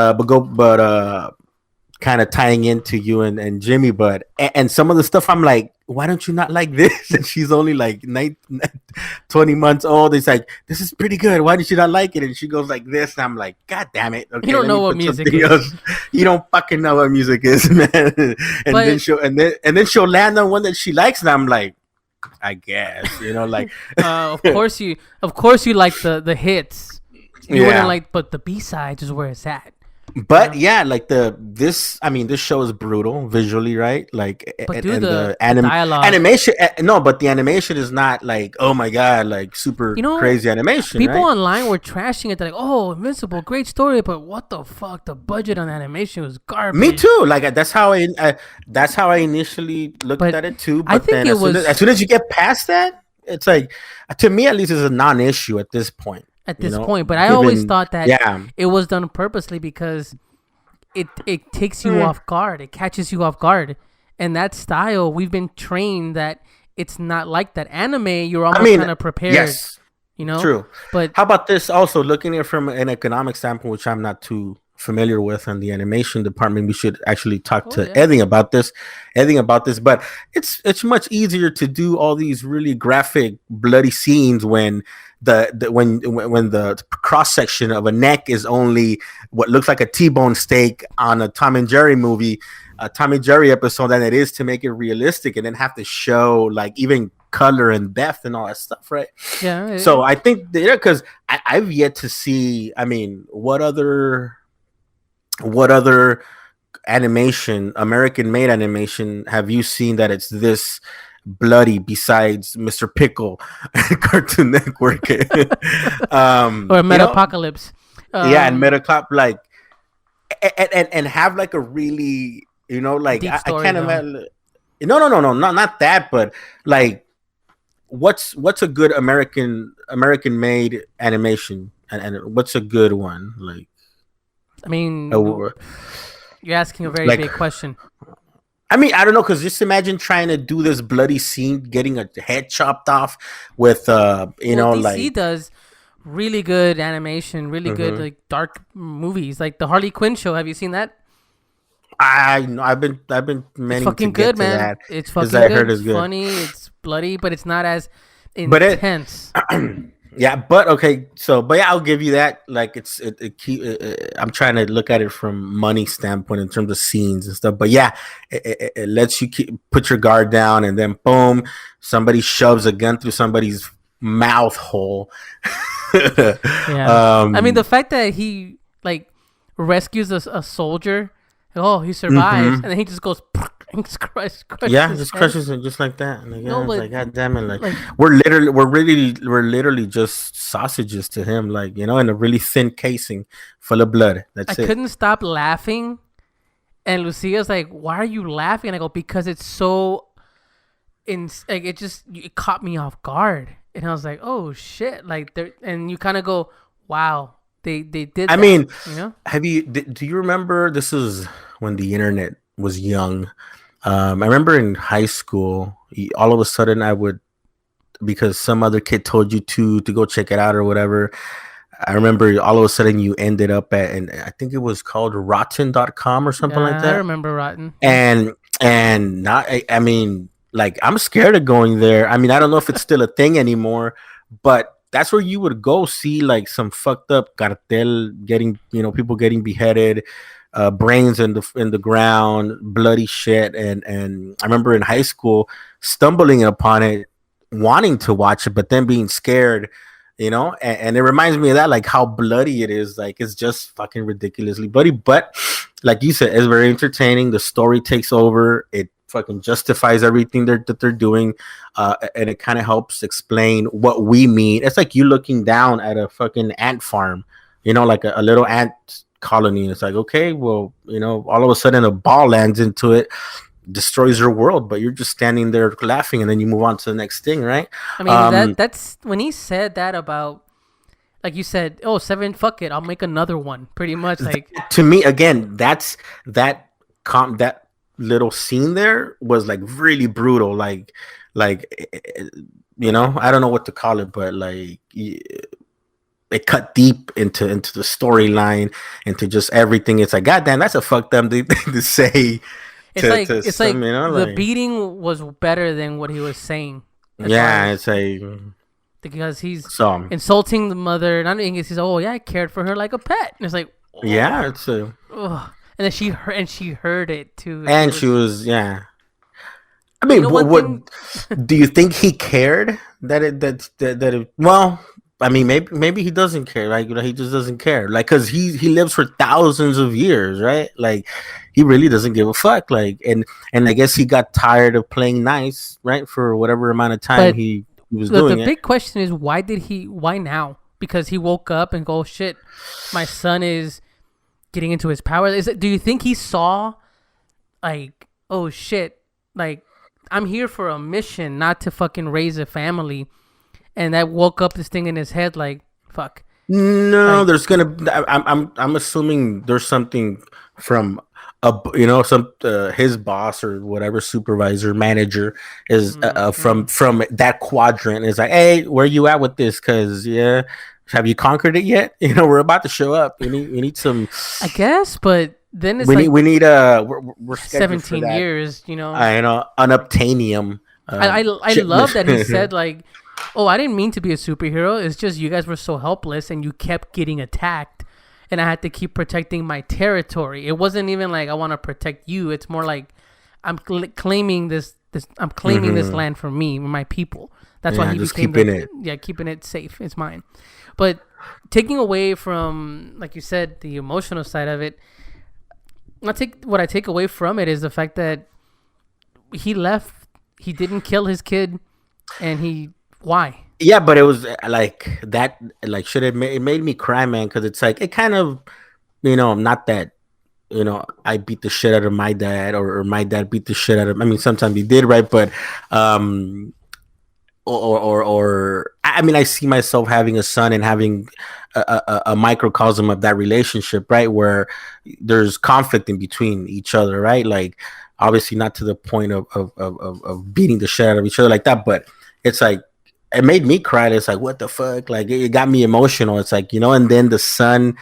kind of tying into you and Jimmy, and some of the stuff I'm like, why don't you not like this? And she's only like 20 months old. It's like, this is pretty good. Why did you not like it? And she goes like this, and I'm like, God damn it. You Okay, don't let me know what put music something is. else. You don't fucking know what music is, man. And But- then she'll land on one that she likes, and I'm like, I guess, like of course you like the hits. You wouldn't like, but the B-sides is where it's at. But yeah, like this show is brutal visually, right? Like, But and the dialogue, animation. No, but the animation is not like, oh my god, like super crazy animation. People right? online were trashing it. They're like, oh, Invincible, great story, but what the fuck? The budget on animation was garbage. Me too. Like that's how I initially looked at it too. But I think then as soon as you get past that, it's like, to me at least, it's a non-issue at this point. But I always thought that it was done purposely, because it takes you off guard. It catches you off guard. And that style, we've been trained that it's not like that. Anime, you're almost kind of prepared. Yes. True. But how about this also, looking at it from an economic standpoint, which I'm not too familiar with in the animation department? We should actually talk to Eddie about this. But it's much easier to do all these really graphic, bloody scenes when when the cross section of a neck is only what looks like a T-bone steak on a Tom and Jerry movie, a Tom and Jerry episode, than it is to make it realistic and then have to show like even color and depth and all that stuff, right? Yeah. So I think because I've yet to see. I mean, what other animation, American-made animation, have you seen that it's this bloody besides Mr. Pickle Cartoon Network? Or Metapocalypse. And Metaclop, like, and have like a really, like, I can't imagine. No, not that, but like, what's a good American made animation, and what's a good one? Like, I mean, you're asking a very big question. I mean, I don't know, because just imagine trying to do this bloody scene, getting a head chopped off with, DC does really good animation, really good like dark movies, like the Harley Quinn show. Have you seen that? I've been meaning it's fucking to get good, to man. that. It's fucking good. It's funny. It's bloody, but it's not as intense. But okay, I'll give you that. Like, I'm trying to look at it from money standpoint in terms of scenes and stuff. But yeah, it lets you put your guard down, and then boom, somebody shoves a gun through somebody's mouth hole. I mean, the fact that he like rescues a soldier, he survives, and then he just goes. Just crushes it just like that. And again, like, God damn it! Like we're literally just sausages to him, like, in a really thin casing full of blood. I couldn't stop laughing, and Lucia's like, "Why are you laughing?" And I go, "Because it's so, it caught me off guard." And I was like, "Oh shit!" Like, and you kind of go, "Wow, they did." I mean, do you remember? This is when the internet was young. I remember in high school, all of a sudden I would, because some other kid told you to go check it out or whatever. I remember all of a sudden you ended up at, and I think it was called rotten.com or something like that. I remember Rotten. And not, I mean, like, I'm scared of going there. I mean, I don't know if it's still a thing anymore, but that's where you would go see like some fucked up cartel getting, people getting beheaded, brains in the ground, bloody shit. And I remember in high school stumbling upon it, wanting to watch it, but then being scared, and it reminds me of that, like how bloody it is. Like it's just fucking ridiculously bloody. But like you said, it's very entertaining. The story takes over. It fucking justifies everything that they're doing, and it kind of helps explain what we mean. It's like you looking down at a fucking ant farm, like a little ant colony. And it's like, okay, well, all of a sudden a ball lands into it, destroys your world, but you're just standing there laughing, and then you move on to the next thing, right? I mean, that's when he said that about, like you said, oh, 7, fuck it, I'll make another one. Pretty much, like to me, again, that little scene there was like really brutal, like I don't know what to call it, but like it cut deep into the storyline, into just everything. It's like, goddamn, that's a fucked up thing to say. It's like the beating was better than what he was saying. Yeah, it's a because he's insulting the mother. And I mean, he's oh yeah, I cared for her like a pet. And it's like, oh. Yeah, it's a. And then she heard it too. And she was I mean, what do you think he cared that it? Well, I mean, maybe he doesn't care. Like, he just doesn't care. Like, cause he lives for thousands of years, right? Like, he really doesn't give a fuck. Like, and I guess he got tired of playing nice, right? For whatever amount of time he was doing it. The big question is, why now? Because he woke up and go, shit, my son is getting into his power. Do you think he saw, like, oh shit, like, I'm here for a mission, not to fucking raise a family? And that woke up this thing in his head, like, fuck. No, like, there's I'm assuming there's something from his boss or whatever, supervisor, manager is from that quadrant is like, hey, where you at with this? Because have you conquered it yet? We're about to show up. We need some. I guess, but then it's we need we're 17 years. I know unobtainium. I love that he said, like, oh, I didn't mean to be a superhero. It's just you guys were so helpless and you kept getting attacked, and I had to keep protecting my territory. It wasn't even like I want to protect you. It's more like I'm claiming this. I'm claiming this land for me, my people. That's why he became keeping it safe. It's mine. But taking away from, like you said, the emotional side of it, what I take away from it is the fact that he left. He didn't kill his kid, and why? Yeah, but it was like that. Like, it made me cry, man, because it's like, it kind of, not that, I beat the shit out of my dad, or my dad beat the shit out of. I mean, sometimes he did, right? But or I mean, I see myself having a son and having a microcosm of that relationship, right, where there's conflict in between each other, right? Like, obviously not to the point of beating the shit out of each other like that, but it's like, it made me cry. It's like, what the fuck? Like, it got me emotional. It's like, and then the son,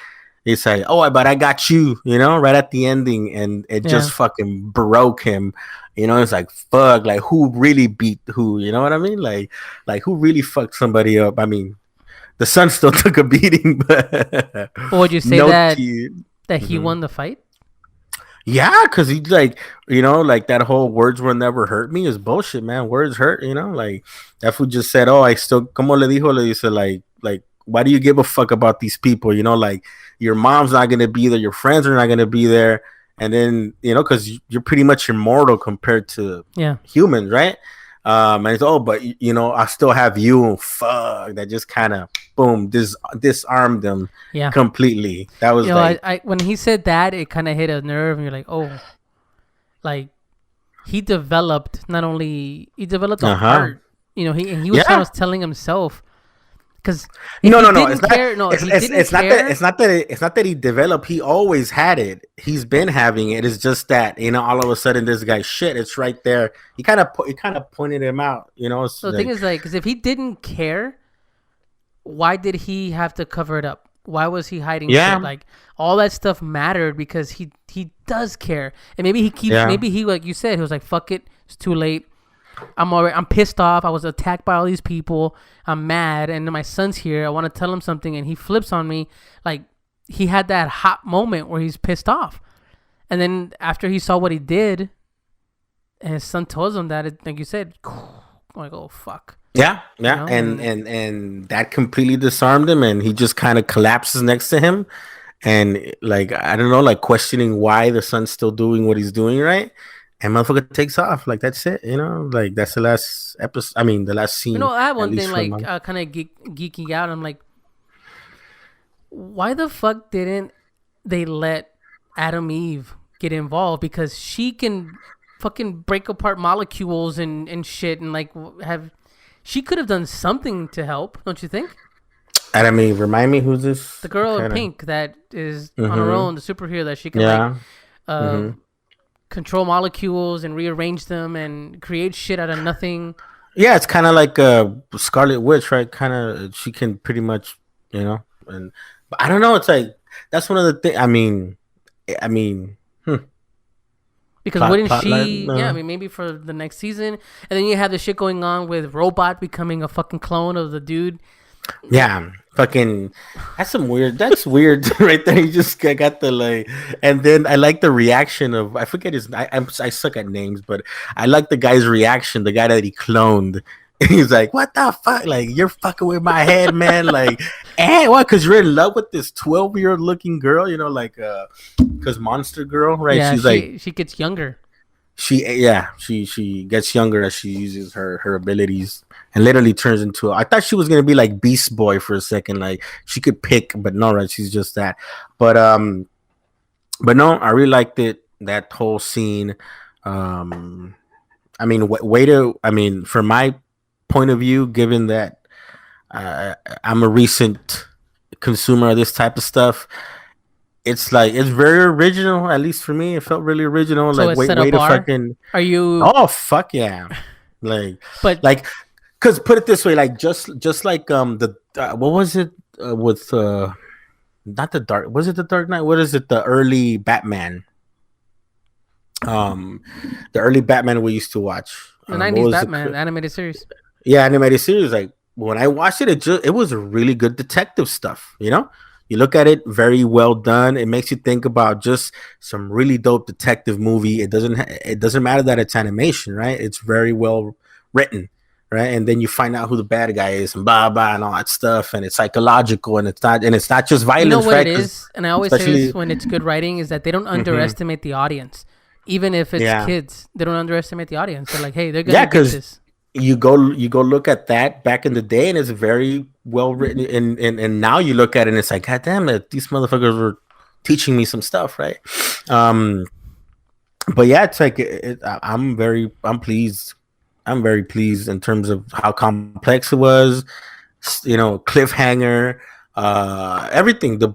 it's like, oh, but I got you, right at the ending, and it just fucking broke him. It's like, fuck, like, who really beat who? You know what I mean? Like who really fucked somebody up? I mean, the son still took a beating, but would you say that he won the fight? Yeah, because he's like, like that whole words will never hurt me is bullshit, man. Words hurt, like that fool just said, oh, I still, como le dice, like, why do you give a fuck about these people? Like, your mom's not going to be there, your friends are not going to be there. And then, because you're pretty much immortal compared to humans, right? And it's, but I still have you. Fuck, that just kind of boom, disarmed them completely. That was I when he said that, it kind of hit a nerve, and you're like, oh, like, he developed a heart. He was kind of telling himself. Because no, it's not that he developed. He always had it. He's been having it. It's just that all of a sudden this guy's shit. It's right there. He kind of pointed him out. So the thing is, like, because if he didn't care, why did he have to cover it up? Why was he hiding shit? Like, all that stuff mattered because he does care, and maybe he keeps. Maybe he, like you said, he was like, fuck it, it's too late. I'm pissed off. I was attacked by all these people. I'm mad, and then my son's here. I want to tell him something, and he flips on me. Like, he had that hot moment where he's pissed off, and then after he saw what he did, and his son tells him that, like you said, I'm like, oh fuck. Yeah, You yeah, know? and that completely disarmed him, and he just kind of collapses next to him, and like I don't know, like questioning why the son's still doing what he's doing, right? And motherfucker takes off, like that's it, like that's the last episode. I mean, the last You scene, know, I have at one least thing, from like, kind of geeking out. I'm like, why the fuck didn't they let Adam Eve get involved? Because she can fucking break apart molecules and shit, and like she could have done something to help, don't you think? I mean, remind me who's this? The girl in kinda- pink that is on her own, the superhero that she can Yeah. control molecules and rearrange them and create shit out of nothing. Yeah, it's kind of like Scarlet Witch, right? Kind of, she can pretty much, and but I don't know. It's like that's one of the things. I mean, Because Plot- wouldn't plot she? line? No. Yeah, I mean, maybe for the next season, and then you have the shit going on with Robot becoming a fucking clone of the dude. yeah, fucking. That's weird, right there. You just got the like, and then I like the reaction of I forget his. I suck at names, but I like the guy's reaction. The guy that he cloned. He's like, "What the fuck? Like, you're fucking with my head, man. Like, and what? Because you're in love with this 12-year-old looking girl, like, because Monster Girl, right? Yeah, She's like, she gets younger. she gets younger as she uses her abilities and literally turns into. I thought she was gonna be like Beast Boy for a second, like she could pick, but no, right? She's just that. But no, I really liked it. That whole scene. I mean, from my point of view, given that I'm a recent consumer of this type of stuff, it's like it's very original. At least for me, it felt really original. So Like it set a way to bar? fucking. Are you? Oh fuck yeah! But Like, cause put it this way, like just like the what was it with not the dark, was it the Dark Knight? What is it? The early Batman. The early Batman we used to watch. the What '90s was Batman animated series. Yeah, animated series. Like when I watched it, it was a really good detective stuff. You look at it, very well done. It makes you think about just some really dope detective movie. It doesn't matter that it's animation, right? It's very well written, right? And then you find out who the bad guy is and blah blah and all that stuff, and it's psychological and it's not just violence. You know what right? it is, and I always say this when it's good writing, is that they don't underestimate the audience. Even if it's kids, they don't underestimate the audience. They're like, hey, they're gonna get this. You go look at that back in the day, and it's very well written. And now you look at it, and it's like, God damn it, these motherfuckers were teaching me some stuff, right? But yeah, it's like I'm pleased. I'm very pleased in terms of how complex it was. Cliffhanger, everything, the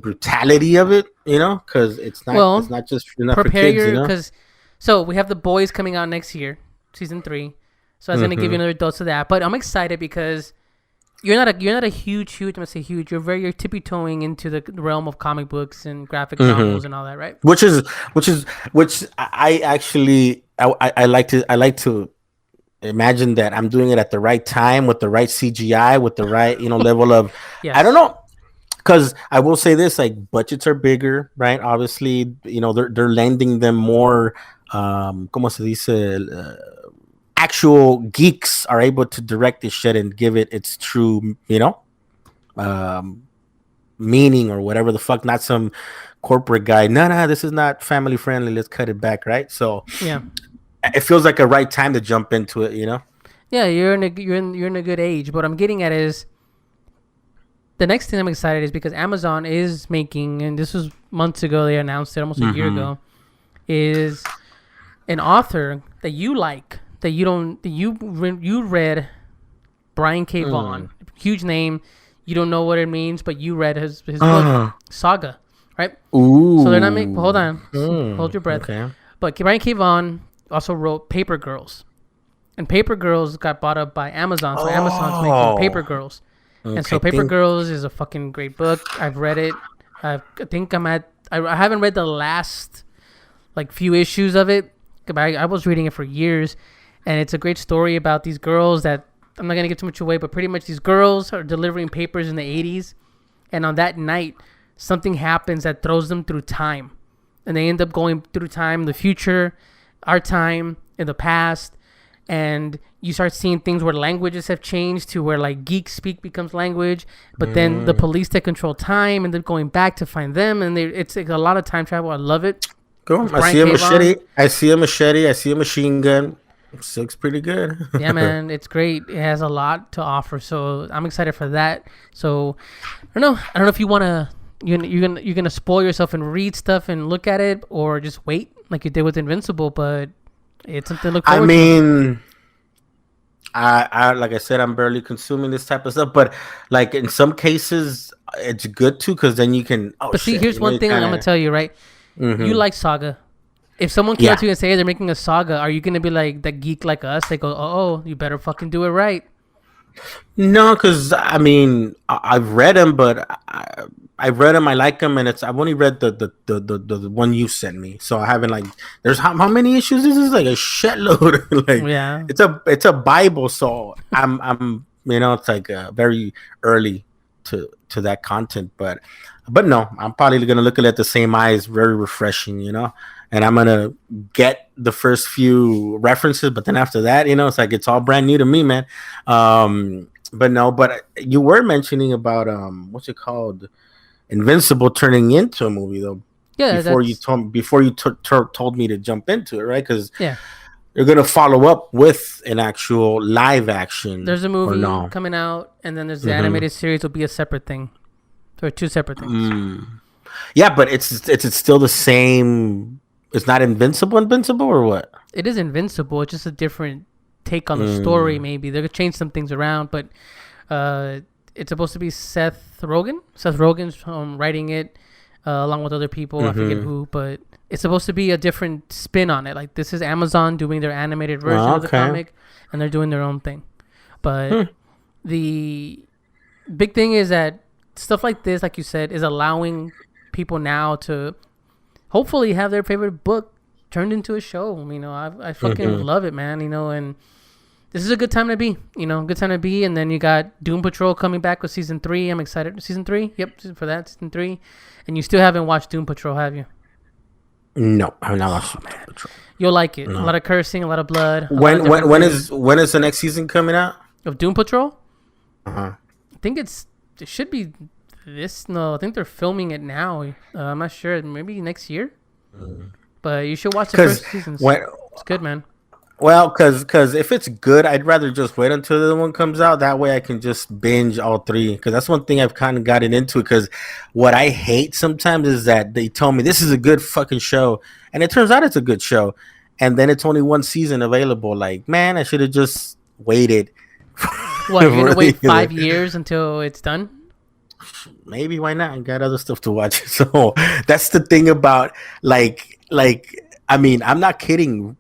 brutality of it. Because it's not just enough for kids. Because so we have The Boys coming out next year, season 3. So I was gonna give you another dose of that, but I'm excited because you're not a huge. I'm gonna say huge. You're tippy-toeing into the realm of comic books and graphic novels and all that, right? Which I actually I like to imagine that I'm doing it at the right time with the right CGI with the right level of I don't know. Because I will say this, like budgets are bigger, right? Obviously, they're lending them more. ¿Cómo se dice? Actual geeks are able to direct this shit and give it its true, meaning or whatever the fuck. Not some corporate guy. No, this is not family friendly. Let's cut it back, right? So yeah, it feels like a right time to jump into it. Yeah, you're in a good age. What I'm getting at is the next thing I'm excited is because Amazon is making, and this was months ago. They announced it almost a year ago. Is an author that you like. That you read Brian K. Vaughan, huge name. You don't know what it means, but you read his book Saga, right? Ooh. So they're not making. Hold on, hold your breath. Okay. But Brian K. Vaughan also wrote Paper Girls, and Paper Girls got bought up by Amazon. So Amazon's making Paper Girls, and so Paper Girls is a fucking great book. I've read it. I think I haven't read the last few issues of it. I was reading it for years. and it's a great story about these girls that I'm not gonna give too much away, but pretty much these girls are delivering papers in the 80s, and on that night, something happens that throws them through time, and they end up going through time, the future, our time, in the past, and you start seeing things where languages have changed to where like geek speak becomes language, but then the police that control time and they're going back to find them, and it's like a lot of time travel. I love it. Cool. I see a machete. I see a machete. I see a machine gun. It looks pretty good. Yeah, man, it's great. It has a lot to offer, so I'm excited for that. So I don't know if you wanna you're gonna spoil yourself and read stuff and look at it, or just wait like you did with Invincible. But it's something to look forward to. I like I said, I'm barely consuming this type of stuff, but like in some cases, it's good too because then you can. Oh, but see, here's one thing I'm gonna tell you, right? Mm-hmm. You like Saga. If someone came up to you and say, hey, they're making a Saga, are you gonna be like that geek like us? They go, oh, you better fucking do it right. No, because I mean, I've read them, but I've read them. I like them, and I've only read the one you sent me, so I haven't like. There's how many issues? This is like a shitload. Like, yeah, it's a Bible, so I'm it's like very early to that content, but no, I'm probably gonna look at it at the same eyes, very refreshing, and I'm gonna get the first few references, but then after that, it's like it's all brand new to me, man. But you were mentioning about what's it called, Invincible turning into a movie though. Yeah, before you told me to jump into it, right? Because yeah, they're gonna follow up with an actual live action. There's a movie coming out, and then there's the animated series will be a separate thing, or two separate things. Yeah, but it's still the same. It's not Invincible or what? It is Invincible. It's just a different take on the story. Maybe they're gonna change some things around, but it's supposed to be Seth Rogen. Seth Rogen's writing it along with other people. I forget who, but it's supposed to be a different spin on it. Like this is Amazon doing their animated version of the comic, and they're doing their own thing. But the big thing is that stuff like this, like you said, is allowing people now to hopefully have their favorite book turned into a show. I fucking love it, man. And this is a good time to be, good time to be. And then you got Doom Patrol coming back with season 3. I'm excited. Season 3? Yep, for that, season 3. And you still haven't watched Doom Patrol, have you? No, I've not watched Doom Patrol. You'll like it. No. A lot of cursing, a lot of blood. When is the next season coming out? Of Doom Patrol? I think it should be this. No, I think they're filming it now. I'm not sure. Maybe next year. But you should watch the first season. It's good, man. Well, because if it's good, I'd rather just wait until the other one comes out. That way I can just binge all 3. Because that's one thing I've kind of gotten into. Because what I hate sometimes is that they tell me this is a good fucking show. And it turns out it's a good show. And then it's only 1 season available. Like, man, I should have just waited. What, you're going to wait 5 years until it's done? Maybe, why not? I got other stuff to watch. So that's the thing about, like, I mean, I'm not kidding.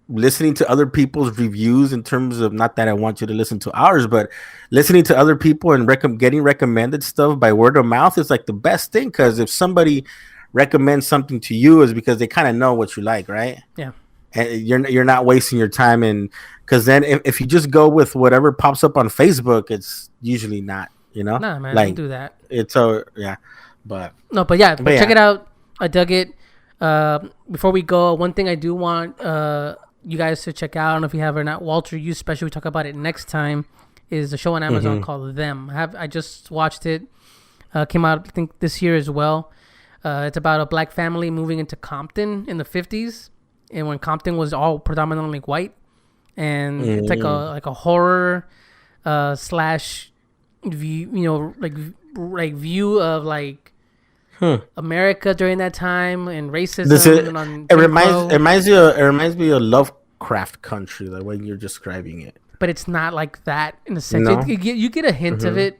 Listening to other people's reviews in terms of, not that I want you to listen to ours, but listening to other people and getting recommended stuff by word of mouth is like the best thing. Because if somebody recommends something to you, is because they kind of know what you like, right? Yeah. And you're not wasting your time. And because then if you just go with whatever pops up on Facebook, it's usually not, Nah, man, like, don't do that. It's yeah, but check it out. I dug it. Before we go, one thing I do want you guys to check out, I don't know if you have or not, Walter, you especially, we talk about it next time, is a show on Amazon called Them. I just watched it. Came out, I think, this year as well. It's about a black family moving into Compton in the 50s, and when Compton was all predominantly white, and it's like a horror slash view, like view of like America during that time and racism. It reminds me of Lovecraft Country, the way you're describing it. But it's not like that in a sense. No? You get a hint of it,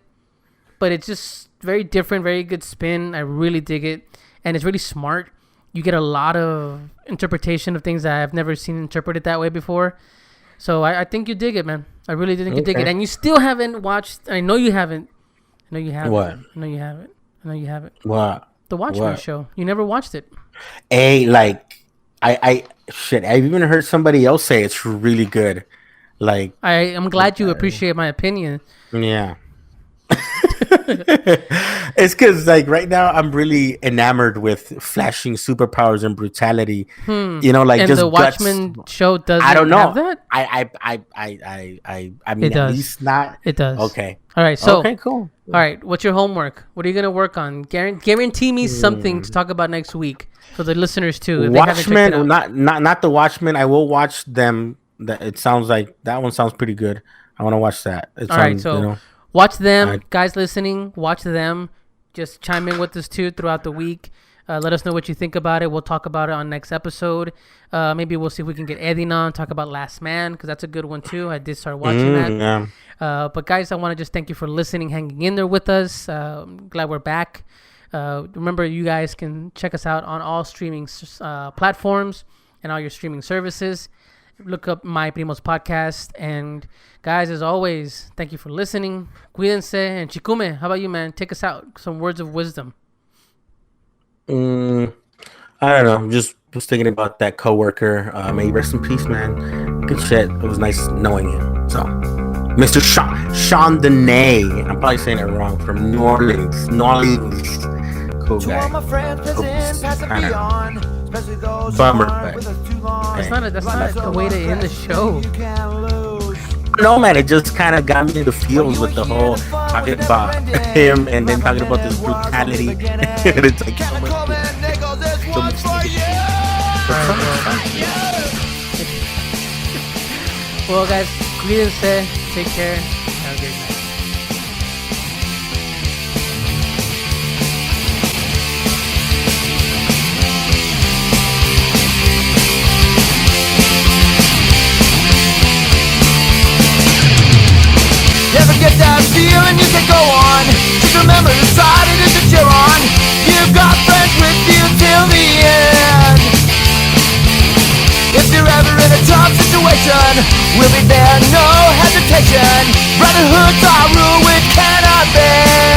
but it's just very different, very good spin. I really dig it, and it's really smart. You get a lot of interpretation of things that I've never seen interpreted that way before. So I think you dig it, man. I really think you dig it, and you still haven't watched. I know you haven't. What? I know you haven't. What? The Watchmen show. You never watched it. Like I shit, I've even heard somebody else say it's really good. Like, I'm glad you appreciate my opinion. yeah. It's because like right now I'm really enamored with flashing superpowers and brutality. You know, like And just the Watchmen guts. show doesn't I don't know. have that? I mean, It at does. least not. It does. Okay. All right. So, Okay, cool. all right. What's your homework? What are you going to work on? Guarantee me something to talk about next week for the listeners too. If they haven't checked it out. Watchmen, not the Watchmen. I will watch them. That it sounds like that one sounds pretty good. I want to watch that. It All right. sounds, So, you know, watch them. Guys listening, watch them. Just chime in with us too throughout the week. Let us know what you think about it. We'll talk about it on next episode. Maybe we'll see if we can get Eddie on, talk about Last Man, because that's a good one too. I did start watching that. Yeah. But guys, I want to just thank you for listening, hanging in there with us. I'm glad we're back. Remember, you guys can check us out on all streaming platforms and all your streaming services. Look up My Primos Podcast. And guys, as always, thank you for listening. Cuídense. And Chikume, how about you, man? Take us out. Some words of wisdom. I don't know. I'm just was thinking about that coworker. May he rest in peace, man. Good shit. It was nice knowing him. So, Mr. Sean Denay. I'm probably saying it wrong. From New Orleans. Cool guy. Bummer, but That's not a way to end the show. no, man, it just kind of got me in the feels with the whole talking about him and then talking about this brutality. And it's like so much Well, guys, cuídense. Take care. Have a great night. Never get that feeling you can go on. Just remember the side it is that you're on. You've got friends with you till the end. If you're ever in a tough situation, we'll be there, no hesitation. Brotherhood's our rule, which cannot bend.